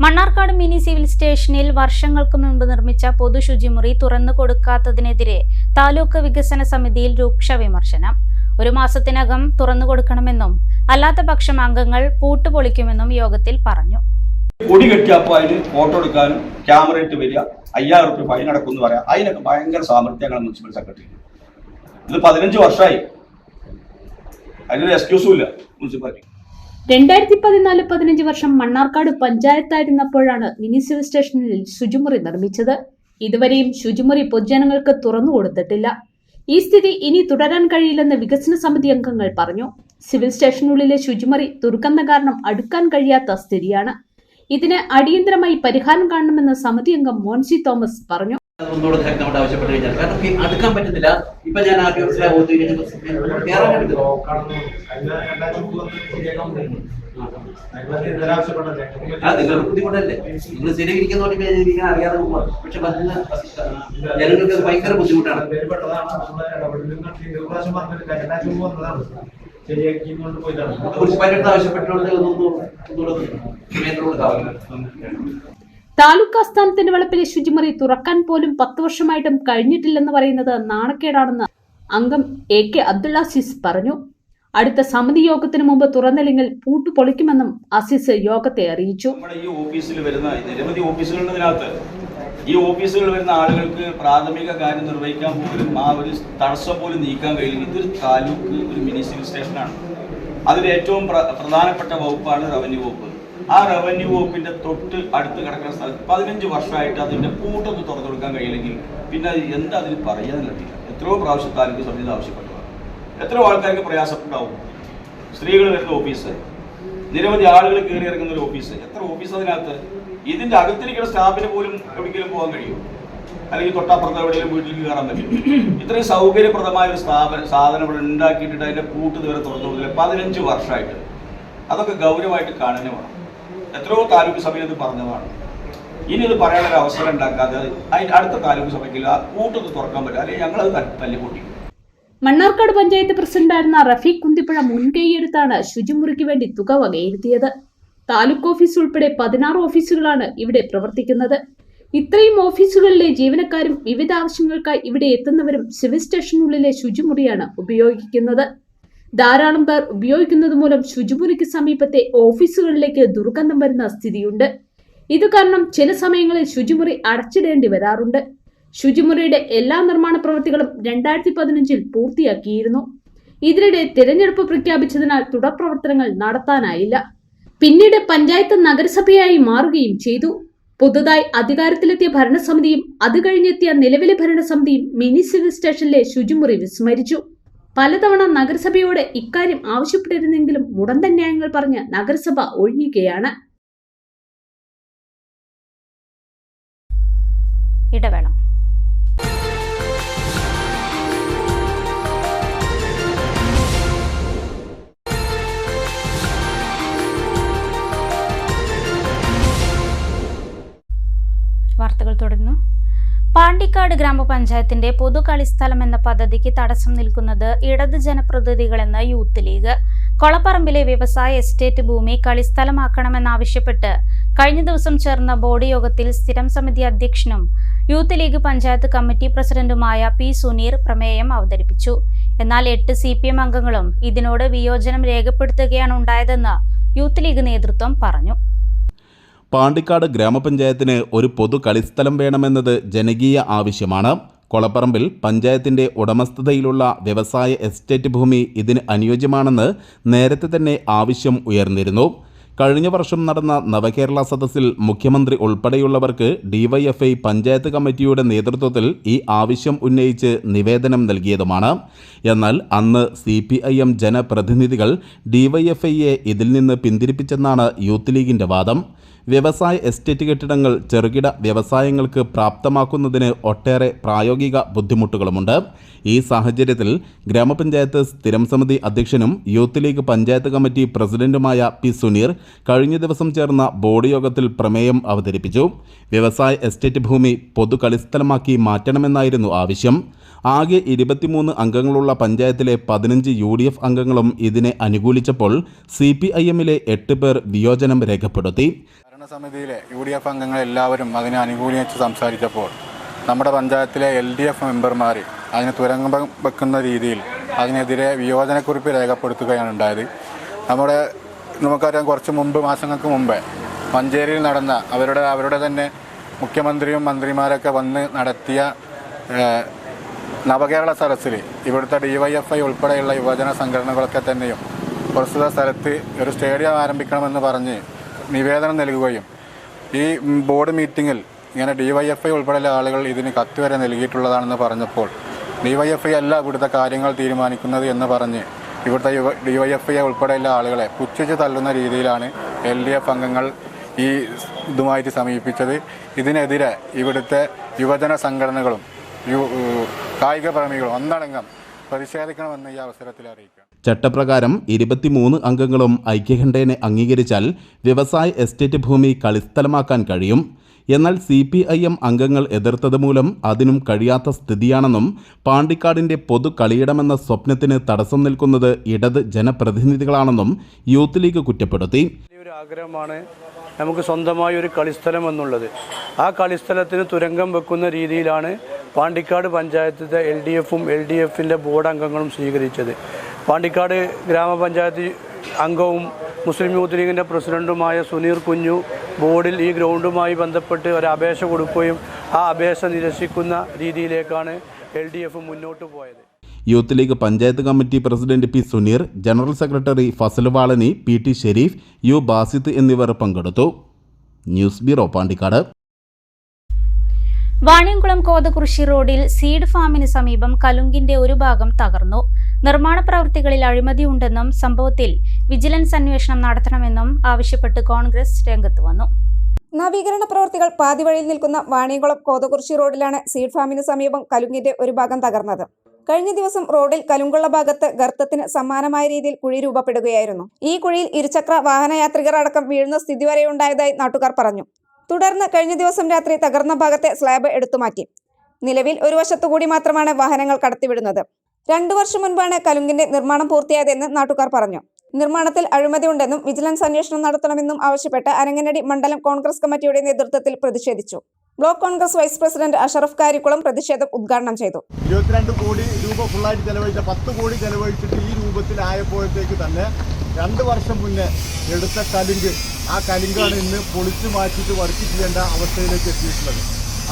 മണ്ണാർക്കാട് മിനി സിവിൽ സ്റ്റേഷനിൽ വർഷങ്ങൾക്ക് മുൻപ് നിർമ്മിച്ച പൊതു ശുചിമുറി തുറന്നു കൊടുക്കാത്തതിനെതിരെ താലൂക്ക് വികസന സമിതിയിൽ രൂക്ഷ വിമർശനം. 1 മാസത്തിനകം തുറന്നു കൊടുക്കണമെന്നും അല്ലാത്ത പക്ഷം അംഗങ്ങൾ പൂട്ടുപൊളിക്കുമെന്നും യോഗത്തിൽ പറഞ്ഞു. കൊടി കെട്ടിയപ്പോൾ അതിന് ഫോട്ടോ എടുക്കാനും ക്യാമറ ഇട്ട് വരിക, 5000 രൂപ ഫൈൻ അടക്കും എന്ന് പറയാം. അതിനൊക്കെ ഭയങ്കര സാമർത്ഥ്യങ്ങളാണ് മുനിസിപ്പൽ സെക്രട്ടറി. ഇത് 15 വർഷമായി, അതിനൊരു എക്സ്ക്യൂസും ഇല്ല മുനിസിപ്പാലിറ്റി. 2014-15 വർഷം മണ്ണാർക്കാട് പഞ്ചായത്തായിരുന്നപ്പോഴാണ് മിനി സിവിൽ സ്റ്റേഷനിൽ ശുചിമുറി നിർമ്മിച്ചത്. ഇതുവരെയും ശുചിമുറി പൊതുജനങ്ങൾക്ക് തുറന്നു കൊടുത്തിട്ടില്ല. ഈ സ്ഥിതി ഇനി തുടരാൻ കഴിയില്ലെന്ന് വികസന സമിതി അംഗങ്ങൾ പറഞ്ഞു. സിവിൽ സ്റ്റേഷനുള്ളിലെ ശുചിമുറി ദുർഗന്ധ കാരണം അടുക്കാൻ കഴിയാത്ത സ്ഥിതിയാണ്. ഇതിന് അടിയന്തരമായി പരിഹാരം കാണണമെന്ന് സമിതി അംഗം മോൻസി തോമസ് പറഞ്ഞു. ഒന്നുകൂടെ നമ്മൾ ആവശ്യപ്പെട്ട് കഴിഞ്ഞാൽ കാരണം അടുക്കാൻ പറ്റുന്നില്ല. ഇപ്പൊ ഞാൻ ആദ്യം നിങ്ങൾ ബുദ്ധിമുട്ടല്ലേ, നിങ്ങൾ സ്ഥിരീകരിക്കുന്നോണ്ട് അറിയാതെ പോവാം. പക്ഷെ ജനങ്ങൾക്ക് അത് ഭയങ്കര ബുദ്ധിമുട്ടാണ്. മുനിസിപ്പാലിറ്റി ആവശ്യപ്പെട്ടുകൊണ്ട് താലൂക്ക് ആസ്ഥാനത്തിന്റെ വളപ്പിലെ ശുചിമുറി തുറക്കാൻ പോലും 10 വർഷമായിട്ടും കഴിഞ്ഞിട്ടില്ലെന്ന് പറയുന്നത് നാണക്കേടാണെന്ന് അംഗം AK അബ്ദുള്ള അസീസ് പറഞ്ഞു. അടുത്ത സമിതി യോഗത്തിന് മുമ്പ് തുറന്നില്ലെങ്കിൽ പൂട്ടു പൊളിക്കുമെന്നും അസീസ് യോഗത്തെ അറിയിച്ചു. നമ്മുടെ ഈ ഓഫീസിൽ വരുന്ന നിരവധി ഓഫീസുകളുള്ളതിനകത്ത് ഈ ഓഫീസുകളിൽ വരുന്ന ആളുകൾക്ക് പ്രാഥമിക കാര്യം നിർവഹിക്കാൻ പോലും ആ ഒരു തടസ്സം പോലും നീക്കാൻ കഴിയില്ല. ഇതൊരു താലൂക്ക്, ഒരു മിനി സിവിൽ സ്റ്റേഷനാണ്. അതിൽ ഏറ്റവും പ്രധാനപ്പെട്ട വകുപ്പാണ് റവന്യൂ വകുപ്പ്. ആ റവന്യൂ വകുപ്പിന്റെ തൊട്ട് അടുത്ത് കിടക്കുന്ന സ്ഥലത്ത് 15 വർഷമായിട്ട് അതിന്റെ പൂട്ടൊന്ന് തുറന്നു കൊടുക്കാൻ കഴിയില്ലെങ്കിൽ പിന്നെ എന്താ അതിന് പറയാനില്ല. എത്രയോ പ്രാവശ്യം താലൂക്ക് സമിതി ആവശ്യപ്പെട്ടതാണ്. എത്രയോ ആൾക്കാർക്ക് പ്രയാസപ്പെട്ടാവും. സ്ത്രീകൾ വരുന്ന ഓഫീസ്, നിരവധി ആളുകൾ കയറി ഇറങ്ങുന്ന ഒരു ഓഫീസ്, എത്ര ഓഫീസ് അതിനകത്ത്. ഇതിന്റെ അകത്തിരിക്കുന്ന സ്റ്റാഫിന് പോലും എവിടെയെങ്കിലും പോകാൻ കഴിയും, അല്ലെങ്കിൽ തൊട്ടപ്പുറത്ത് എവിടെയെങ്കിലും വീട്ടിലേക്ക് കയറാൻ പറ്റും. ഇത്രയും സൗകര്യപ്രദമായ ഒരു സാധനം ഇവിടെ ഉണ്ടാക്കിയിട്ടിട്ട് അതിന്റെ പൂട്ട് ഇതുവരെ തുറന്നു കൊടുക്കില്ല 15 വർഷമായിട്ട്. അതൊക്കെ ഗൗരവമായിട്ട് കാണുന്നേ വേണം. എത്രയോ താലൂക്ക് സഭയിൽ ഇത് പറഞ്ഞതാണ്. ഇനി ഇത് പറയാനൊരു അവസരം ഉണ്ടാക്കാതെ അടുത്ത താലൂക്ക് സഭയ്ക്ക് ആ കൂട്ടത്ത് തുറക്കാൻ പറ്റും, അല്ലെങ്കിൽ ഞങ്ങളത് തല്ലിപ്പൊട്ടി. മണ്ണാർക്കാട് പഞ്ചായത്ത് പ്രസിഡന്റായിരുന്ന റഫീഖ് കുന്തിപ്പുഴ മുൻകൈയെടുത്താണ് ശുചിമുറിക്ക് വേണ്ടി തുക വകയിരുത്തിയത്. താലൂക്ക് ഓഫീസ് ഉൾപ്പെടെ 16 ഓഫീസുകളാണ് ഇവിടെ പ്രവർത്തിക്കുന്നത്. ഇത്രയും ഓഫീസുകളിലെ ജീവനക്കാരും വിവിധ ആവശ്യങ്ങൾക്കായി ഇവിടെ എത്തുന്നവരും സിവിൽ സ്റ്റേഷനുള്ളിലെ ശുചിമുറിയാണ് ഉപയോഗിക്കുന്നത്. ധാരാളം പേർ ഉപയോഗിക്കുന്നത് മൂലം ശുചിമുറിക്ക് സമീപത്തെ ഓഫീസുകളിലേക്ക് ദുർഗന്ധം വരുന്ന സ്ഥിതിയുണ്ട്. ഇത് കാരണം ചില സമയങ്ങളിൽ ശുചിമുറി അടച്ചിടേണ്ടി വരാറുണ്ട്. ശുചിമുറിയുടെ എല്ലാ നിർമ്മാണ പ്രവൃത്തികളും 2015 പൂർത്തിയാക്കിയിരുന്നു. ഇതിനിടെ തിരഞ്ഞെടുപ്പ് പ്രഖ്യാപിച്ചതിനാൽ തുടർ പ്രവർത്തനങ്ങൾ നടത്താനായില്ല. പിന്നീട് പഞ്ചായത്ത് നഗരസഭയായി മാറുകയും ചെയ്തു. പുതുതായി അധികാരത്തിലെത്തിയ ഭരണസമിതിയും അത് കഴിഞ്ഞെത്തിയ നിലവിലെ ഭരണസമിതിയും മിനി സിവിൽ സ്റ്റേഷനിലെ ശുചിമുറി വിസ്മരിച്ചു. പലതവണ നഗരസഭയോട് ഇക്കാര്യം ആവശ്യപ്പെട്ടിരുന്നെങ്കിലും മുടന്തൻ ന്യായങ്ങൾ പറഞ്ഞ് നഗരസഭ ഒഴിയുകയാണ്. ഇടവേള. വാർത്തകൾ തുടരുന്നു. പാണ്ടിക്കാട് ഗ്രാമപഞ്ചായത്തിന്റെ പൊതു കളിസ്ഥലം എന്ന പദ്ധതിക്ക് തടസ്സം നിൽക്കുന്നത് ഇടത് ജനപ്രതിനിധികളെന്ന് യൂത്ത് ലീഗ്. കൊളപ്പറമ്പിലെ വ്യവസായ എസ്റ്റേറ്റ് ഭൂമി കളിസ്ഥലമാക്കണമെന്നാവശ്യപ്പെട്ട് കഴിഞ്ഞ ദിവസം ചേർന്ന ബോർഡ് യോഗത്തിൽ സ്ഥിരം സമിതി അധ്യക്ഷനും യൂത്ത് ലീഗ് പഞ്ചായത്ത് കമ്മിറ്റി പ്രസിഡന്റുമായ P. സുനീർ പ്രമേയം അവതരിപ്പിച്ചു. എന്നാൽ 8 CPM അംഗങ്ങളും ഇതിനോട് വിയോജനം രേഖപ്പെടുത്തുകയാണ് ഉണ്ടായതെന്ന് യൂത്ത് ലീഗ് നേതൃത്വം പറഞ്ഞു. പാണ്ടിക്കാട് ഗ്രാമപഞ്ചായത്തിന് ഒരു പൊതു കളിസ്ഥലം വേണമെന്നത് ജനകീയ ആവശ്യമാണ്. കൊളപ്പറമ്പിൽ പഞ്ചായത്തിന്റെ ഉടമസ്ഥതയിലുള്ള വ്യവസായ എസ്റ്റേറ്റ് ഭൂമി ഇതിന് അനുയോജ്യമാണെന്ന് നേരത്തെ തന്നെ ആവശ്യം ഉയർന്നിരുന്നു. കഴിഞ്ഞ വർഷം നടന്ന നവകേരള സദസ്സിൽ മുഖ്യമന്ത്രി ഉൾപ്പെടെയുള്ളവർക്ക് DYFI പഞ്ചായത്ത് കമ്മിറ്റിയുടെ നേതൃത്വത്തിൽ ഈ ആവശ്യം ഉന്നയിച്ച് നിവേദനം നൽകിയതുമാണ്. എന്നാൽ അന്ന് CPIM ജനപ്രതിനിധികൾ DYFIയെ ഇതിൽ നിന്ന് പിന്തിരിപ്പിച്ചെന്നാണ് യൂത്ത് ലീഗിന്റെ വാദം. വ്യവസായ എസ്റ്റേറ്റ് കെട്ടിടങ്ങൾ ചെറുകിട വ്യവസായങ്ങൾക്ക് പ്രാപ്തമാക്കുന്നതിന് ഒട്ടേറെ പ്രായോഗിക ബുദ്ധിമുട്ടുകളുമുണ്ട്. ഈ സാഹചര്യത്തിൽ ഗ്രാമപഞ്ചായത്ത് സ്ഥിരം സമിതി അധ്യക്ഷനും യൂത്ത് ലീഗ് പഞ്ചായത്ത് കമ്മിറ്റി പ്രസിഡന്റുമായ P. സുനീർ കഴിഞ്ഞ ദിവസം ചേർന്ന ബോർഡ് യോഗത്തിൽ പ്രമേയം അവതരിപ്പിച്ചു. വ്യവസായ എസ്റ്റേറ്റ് ഭൂമി പൊതു കളിസ്ഥലമാക്കി മാറ്റണമെന്നായിരുന്നു ആവശ്യം. ആകെ 23 അംഗങ്ങളുള്ള പഞ്ചായത്തിലെ 15 UDF അംഗങ്ങളും ഇതിനെ അനുകൂലിച്ചപ്പോൾ CPIMലെ 8 പേർ വിയോജനം രേഖപ്പെടുത്തി. ഭരണസമിതിയിലെ UDF അംഗങ്ങൾ എല്ലാവരും അതിനെ അനുകൂലിച്ച് സംസാരിച്ചപ്പോൾ നമ്മുടെ പഞ്ചായത്തിലെ LDF മെമ്പർമാർ അതിന് തുരങ്കം വെക്കുന്ന രീതിയിൽ അതിനെതിരെ വിയോജനക്കുറിപ്പ് രേഖപ്പെടുത്തുകയാണ് ഉണ്ടായത്. നമുക്കറിയാം, കുറച്ച് മാസങ്ങൾക്ക് മുമ്പേ മഞ്ചേരിയിൽ നടന്ന അവരുടെ തന്നെ മുഖ്യമന്ത്രിയും മന്ത്രിമാരൊക്കെ വന്ന് നടത്തിയ നവകേരള സദസ്സിൽ ഇവിടുത്തെ DYFI ഉൾപ്പെടെയുള്ള യുവജന സംഘടനകളൊക്കെ തന്നെയും പ്രസ്തുത സ്ഥലത്ത് ഒരു സ്റ്റേഡിയം ആരംഭിക്കണമെന്ന് പറഞ്ഞ് നിവേദനം നൽകുകയും ഈ ബോർഡ് മീറ്റിങ്ങിൽ ഇങ്ങനെ DYFI ഉൾപ്പെടെയുള്ള ആളുകൾ ഇതിന് കത്ത് വരെ നൽകിയിട്ടുള്ളതാണെന്ന് പറഞ്ഞപ്പോൾ DYFI അല്ല ഇവിടുത്തെ കാര്യങ്ങൾ തീരുമാനിക്കുന്നത് എന്ന് പറഞ്ഞ് ഇവിടുത്തെ DYFI ഉൾപ്പെടെയുള്ള ആളുകളെ പുച്ഛിച്ച് തള്ളുന്ന രീതിയിലാണ് LDF അംഗങ്ങൾ ഈ ഇതുമായിട്ട് സമീപിച്ചത്. ഇതിനെതിരെ ഇവിടുത്തെ യുവജന സംഘടനകളും കായിക പ്രേമികളും ഒന്നടങ്കം പ്രതിഷേധിക്കണമെന്ന് ഈ അവസരത്തിൽ അറിയിക്കാം. ചട്ടപ്രകാരം 23 അംഗങ്ങളും ഐക്യകണ്ഠേന അംഗീകരിച്ചാൽ വ്യവസായ എസ്റ്റേറ്റ് ഭൂമി കളിസ്ഥലമാക്കാൻ കഴിയും. എന്നാൽ CPIM അംഗങ്ങൾ എതിർത്തത് മൂലം അതിനും കഴിയാത്ത സ്ഥിതിയാണെന്നും പാണ്ടിക്കാടിന്റെ പൊതു കളിയിടമെന്ന സ്വപ്നത്തിന് തടസ്സം നിൽക്കുന്നത് ഇടത് ജനപ്രതിനിധികളാണെന്നും യൂത്ത് ലീഗ് കുറ്റപ്പെടുത്തി. ഒരു ആഗ്രഹമാണ് നമുക്ക് സ്വന്തമായി ഒരു കളിസ്ഥലം എന്നുള്ളത്. ആ കളിസ്ഥലത്തിന് തുരങ്കം വെക്കുന്ന രീതിയിലാണ് പാണ്ടിക്കാട് പഞ്ചായത്തിലെ LDFും LDFിൻ്റെ ബോർഡ് അംഗങ്ങളും സ്വീകരിച്ചത്. പാണ്ടിക്കാട് ഗ്രാമപഞ്ചായത്ത് അംഗവും മുസ്ലിം യൂത്ത് ലീഗിൻ്റെ പ്രസിഡന്റുമായ സുനീർ കുഞ്ഞു ബോർഡിൽ ഈ ഗ്രൗണ്ടുമായി ബന്ധപ്പെട്ട് ഒരു അപേക്ഷ കൊടുക്കുകയും ആ അപേക്ഷ നിരസിക്കുന്ന രീതിയിലേക്കാണ് LDF മുന്നോട്ട് പോയത്. Youth League panchayat committee president P. Suneer, general secretary Fazal Valani, PT Shereef, U. Basith എന്നിവർ പങ്കെടുത്തു. News bureau, Pandikkad. വാണിയംകുളം കോതകുറിശി റോഡിൽ സീഡ് ഫാമിന് സമീപം കലുങ്കിന്റെ ഒരു ഭാഗം തകർന്നു. നിർമ്മാണ പ്രവൃത്തികളിൽ അഴിമതിയുണ്ടെന്നും സംഭവത്തിൽ വിജിലൻസ് അന്വേഷണം നടത്തണമെന്നും ആവശ്യപ്പെട്ട് കോൺഗ്രസ് രംഗത്ത് വന്നു. നവീകരണ പ്രവൃത്തികൾ പാതിവഴിയിൽ നിൽക്കുന്ന വാണിയംകുളം കോതകുറിശി റോഡിലാണ് സീഡ് ഫാമിന് സമീപം കലുങ്കിന്റെ ഒരു ഭാഗം തകർന്നത്. കഴിഞ്ഞ ദിവസം റോഡിൽ കലുങ്കുള്ള ഭാഗത്ത് ഗർത്തത്തിന് സമാനമായ രീതിയിൽ കുഴി രൂപപ്പെടുകയായിരുന്നു. ഈ കുഴിയിൽ ഇരുചക്ര വാഹനയാത്രികർ അടക്കം വീഴുന്ന സ്ഥിതി വരെ ഉണ്ടായതായി നാട്ടുകാർ പറഞ്ഞു. തുടർന്ന് കഴിഞ്ഞ ദിവസം രാത്രി തകർന്ന ഭാഗത്തെ സ്ലാബ് എടുത്തുമാറ്റി. നിലവിൽ ഒരു വശത്തുകൂടി മാത്രമാണ് വാഹനങ്ങൾ കടത്തിവിടുന്നത്. 2 വർഷം മുൻപാണ് കലുങ്കിന്റെ നിർമ്മാണം പൂർത്തിയായതെന്ന് നാട്ടുകാർ പറഞ്ഞു. നിർമ്മാണത്തിൽ അഴിമതിയുണ്ടെന്നും വിജിലൻസ് അന്വേഷണം നടത്തണമെന്നും ആവശ്യപ്പെട്ട് അരങ്ങനടി മണ്ഡലം കോൺഗ്രസ് കമ്മിറ്റിയുടെ നേതൃത്വത്തിൽ പ്രതിഷേധിച്ചു. Block Congress vice president Ashraf Karikkulam പ്രതിഷേധം ഉദ്ഘാടനം ചെയ്തു. 22 കോടി രൂപ ഫുള്ളായിട്ട് ചെലവഴിച്ച 10 കോടി ചെലവഴിച്ചിട്ട് ഈ രൂപത്തിലായപ്പോഴത്തേക്ക് തന്നെ 2 വർഷം മുന്നേ എടുത്ത കലുങ്ക്, ആ കലുങ്കാണ് ഇന്ന് പൊളിച്ചു മാറ്റിയിട്ട് വർക്ക് ചെയ്യേണ്ട അവസ്ഥയിലേക്ക് എത്തിയിട്ടുള്ളത്.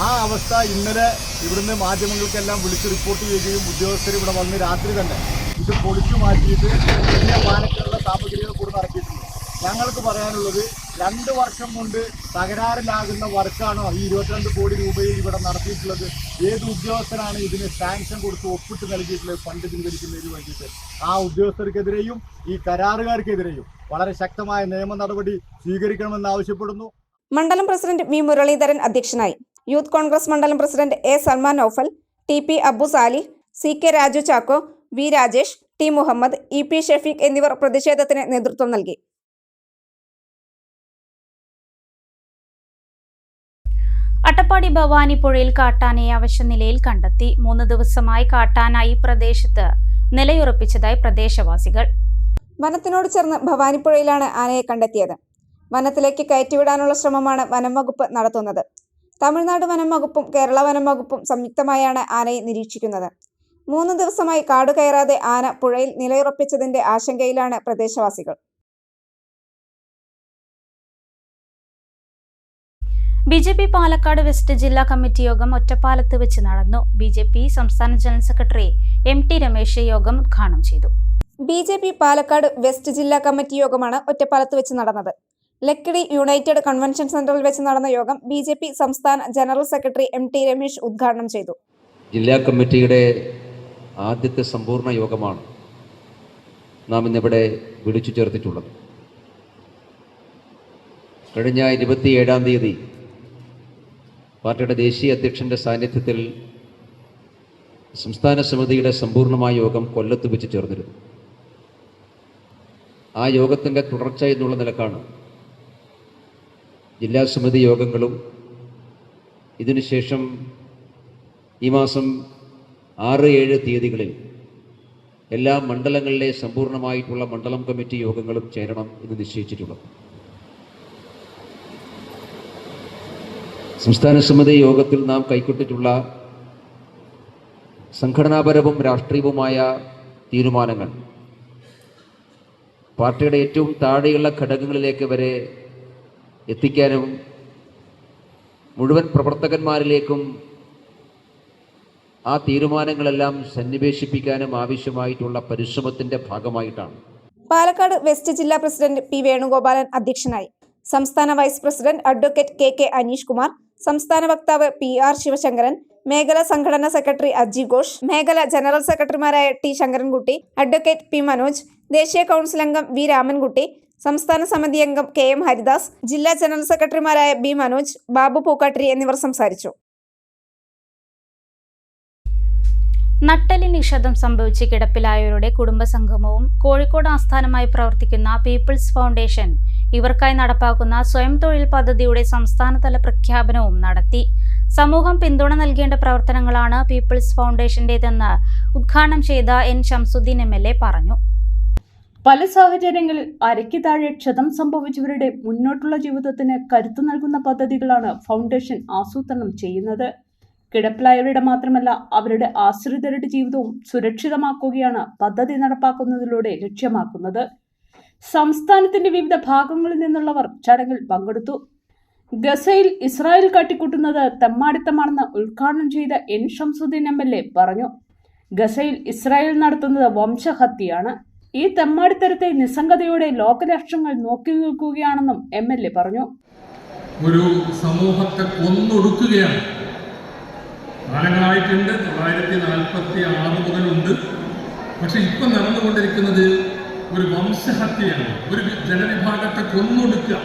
ആ അവസ്ഥ ഇന്നലെ ഇവിടുന്ന് മാധ്യമങ്ങൾക്കെല്ലാം വിളിച്ച് റിപ്പോർട്ട് ചെയ്യുകയും ഉദ്യോഗസ്ഥർ ഇവിടെ വന്ന് രാത്രി തന്നെ ഇത് പൊളിച്ചു മാറ്റിയിട്ട് പിന്നെ മാനക്കുള്ള സാമഗ്രികൾ കൂടെ നടത്തിയിട്ടുണ്ട്. ഞങ്ങൾക്ക് പറയാനുള്ളത് 2 വർഷം കൊണ്ട് തകരാറിലാകുന്ന വർക്കാണോ ഈ 22 കോടി രൂപയിൽ ഇവിടെ നടത്തിയിട്ടുള്ളത്? ഏത് ഉദ്യോഗസ്ഥനാണ് ഇതിന് സാങ്ഷൻ കൊടുത്ത് ഒപ്പിട്ട് നൽകിയിട്ടുള്ളത് ഫണ്ട് പിൻവലിക്കുന്നതിന് വേണ്ടിയിട്ട്? ആ ഉദ്യോഗസ്ഥർക്കെതിരെയും ഈ കരാറുകാർക്കെതിരെയും വളരെ ശക്തമായ നിയമ നടപടി സ്വീകരിക്കണമെന്ന് ആവശ്യപ്പെടുന്നു. മണ്ഡലം പ്രസിഡന്റ് V. മുരളീധരൻ അധ്യക്ഷനായി. യൂത്ത് കോൺഗ്രസ് മണ്ഡലം president A. Salman Noufal, TP Abu Salih, CK Raju Chacko, V. Rajesh, T. Muhammad, EP Shefeeq എന്നിവർ പ്രതിഷേധത്തിന് നേതൃത്വം നൽകി. അട്ടപ്പാടി ഭവാനി പുഴയിൽ കാട്ടാനയെ അവശനിലയിൽ കണ്ടെത്തി. 3 ദിവസമായി കാട്ടാന ഈ പ്രദേശത്ത് നിലയുറപ്പിച്ചതായി പ്രദേശവാസികൾ. വനത്തിനോട് ചേർന്ന് ഭവാനിപ്പുഴയിലാണ് ആനയെ കണ്ടെത്തിയത്. വനത്തിലേക്ക് കയറ്റിവിടാനുള്ള ശ്രമമാണ് വനം വകുപ്പ് നടത്തുന്നത്. തമിഴ്നാട് വനം വകുപ്പും കേരള വനം വകുപ്പും സംയുക്തമായാണ് ആനയെ നിരീക്ഷിക്കുന്നത്. 3 ദിവസമായി കാട് കയറാതെ ആന പുഴയിൽ നിലയുറപ്പിച്ചതിന്റെ ആശങ്കയിലാണ് പ്രദേശവാസികൾ. BJP പാലക്കാട് വെസ്റ്റ് ജില്ലാ കമ്മിറ്റി യോഗം ഒറ്റപ്പാലത്ത് വെച്ച് നടന്നു. BJP സംസ്ഥാന ജനറൽ സെക്രട്ടറി MT രമേശ് യോഗം ഉദ്ഘാടനം ചെയ്തു. BJP പാലക്കാട് വെസ്റ്റ് ജില്ലാ കമ്മിറ്റി യോഗമാണ് ഒറ്റപ്പാലത്ത് വെച്ച് നടന്നത്. ലക്കിടി യുണൈറ്റഡ് കൺവെൻഷൻ സെന്ററിൽ വെച്ച് നടന്ന യോഗം BJP സംസ്ഥാന ജനറൽ സെക്രട്ടറി MT രമേശ് ഉദ്ഘാടനം ചെയ്തു. ജില്ലാ കമ്മിറ്റിയുടെ ആദ്യത്തെ സമ്പൂർണ്ണ യോഗമാണ് നാം ഇന്നിവിടെ വിളിച്ചു ചേർത്തിട്ടുള്ളത്. കഴിഞ്ഞ 27-ാം തീയതി പാർട്ടിയുടെ ദേശീയ അധ്യക്ഷൻ്റെ സാന്നിധ്യത്തിൽ സംസ്ഥാന സമിതിയുടെ സമ്പൂർണ്ണമായ യോഗം കൊല്ലത്ത് വെച്ച് ചേർന്നിരുന്നു. ആ യോഗത്തിൻ്റെ തുടർച്ച എന്നുള്ള നിലക്കാണ് ജില്ലാ സമിതി യോഗങ്ങളും ഇതിനുശേഷം ഈ മാസം 6-7 തീയതികളിൽ എല്ലാ മണ്ഡലങ്ങളിലെ സമ്പൂർണ്ണമായിട്ടുള്ള മണ്ഡലം കമ്മിറ്റി യോഗങ്ങളും ചേരണം എന്ന് നിശ്ചയിച്ചിട്ടുള്ളത്. സംസ്ഥാന സമിതി യോഗത്തിൽ നാം കൈക്കൊണ്ടിട്ടുള്ള സംഘടനാപരവും രാഷ്ട്രീയവുമായ തീരുമാനങ്ങൾ പാർട്ടിയുടെ ഏറ്റവും താഴെയുള്ള ഘടകങ്ങളിലേക്ക് വരെ എത്തിക്കാനും മുഴുവൻ പ്രവർത്തകന്മാരിലേക്കും ആ തീരുമാനങ്ങളെല്ലാം സന്നിവേശിപ്പിക്കാനും ആവശ്യമായിട്ടുള്ള പരിശ്രമത്തിന്റെ ഭാഗമായിട്ടാണ്. പാലക്കാട് വെസ്റ്റ് ജില്ലാ പ്രസിഡന്റ് P. വേണുഗോപാലൻ അധ്യക്ഷനായി. സംസ്ഥാന vice president advocate KK Aneesh Kumar, സംസ്ഥാന വക്താവ് PR ശിവശങ്കരൻ, മേഖലാ സംഘടനാ സെക്രട്ടറി അജി ഘോഷ്, മേഖലാ ജനറൽ സെക്രട്ടറിമാരായ T. Sankarankutty, advocate P. Manoj, ദേശീയ കൗൺസിൽ അംഗം V. രാമൻകുട്ടി, സംസ്ഥാന സമിതി അംഗം KM ഹരിദാസ്, ജില്ലാ ജനറൽ സെക്രട്ടറിമാരായ B മനോജ്, ബാബു പൂക്കാട്ടിരി എന്നിവർ സംസാരിച്ചു. നട്ടെല്ലിന് ക്ഷതം സംഭവിച്ച് കിടപ്പിലായവരുടെ കുടുംബസംഗമവും കോഴിക്കോട് ആസ്ഥാനമായി പ്രവർത്തിക്കുന്ന പീപ്പിൾസ് ഫൗണ്ടേഷൻ ഇവർക്കായി നടപ്പാക്കുന്ന സ്വയം തൊഴിൽ പദ്ധതിയുടെ സംസ്ഥാനതല പ്രഖ്യാപനവും നടത്തി. സമൂഹം പിന്തുണ നൽകേണ്ട പ്രവർത്തനങ്ങളാണ് പീപ്പിൾസ് ഫൗണ്ടേഷന്റേതെന്ന് ഉദ്ഘാടനം ചെയ്ത N ശംസുദ്ദീൻ MLA പറഞ്ഞു. പല സാഹചര്യങ്ങളിൽ അരയ്ക്ക് താഴെ ക്ഷതം സംഭവിച്ചവരുടെ മുന്നോട്ടുള്ള ജീവിതത്തിന് കരുത്തു നൽകുന്ന പദ്ധതികളാണ് ഫൗണ്ടേഷൻ ആസൂത്രണം ചെയ്യുന്നത്. കിടപ്പിലായവരുടെ മാത്രമല്ല അവരുടെ ആശ്രിതരുടെ ജീവിതവും സുരക്ഷിതമാക്കുകയാണ് പദ്ധതി നടപ്പാക്കുന്നതിലൂടെ ലക്ഷ്യമാക്കുന്നത്. സംസ്ഥാനത്തിന്റെ വിവിധ ഭാഗങ്ങളിൽ നിന്നുള്ളവർ ചടങ്ങിൽ പങ്കെടുത്തു. ഗസയിൽ ഇസ്രായേൽ കാട്ടിക്കൂട്ടുന്നത് തെമ്മാടിത്തമാണെന്ന് ഉദ്ഘാടനം ചെയ്ത N ശംസുദ്ദീൻ MLA പറഞ്ഞു. ഗസയിൽ ഇസ്രായേൽ നടത്തുന്നത് വംശഹത്യയാണ്. ഈ തെമ്മാടിത്തരത്തെ നിസ്സംഗതയോടെ ലോകരാഷ്ട്രങ്ങൾ നോക്കി നിൽക്കുകയാണെന്നും MLA പറഞ്ഞു. ഒരു സമൂഹത്തെ കൊന്നൊടുക്കുകയാണ്. കാലങ്ങളായിട്ടുണ്ട്, 1946 മുതലുണ്ട്. പക്ഷെ ഇപ്പം നടന്നുകൊണ്ടിരിക്കുന്നത് ഒരു വംശഹത്യയാണ്. ഒരു ജനവിഭാഗത്തെ കൊന്നൊടുക്കുക,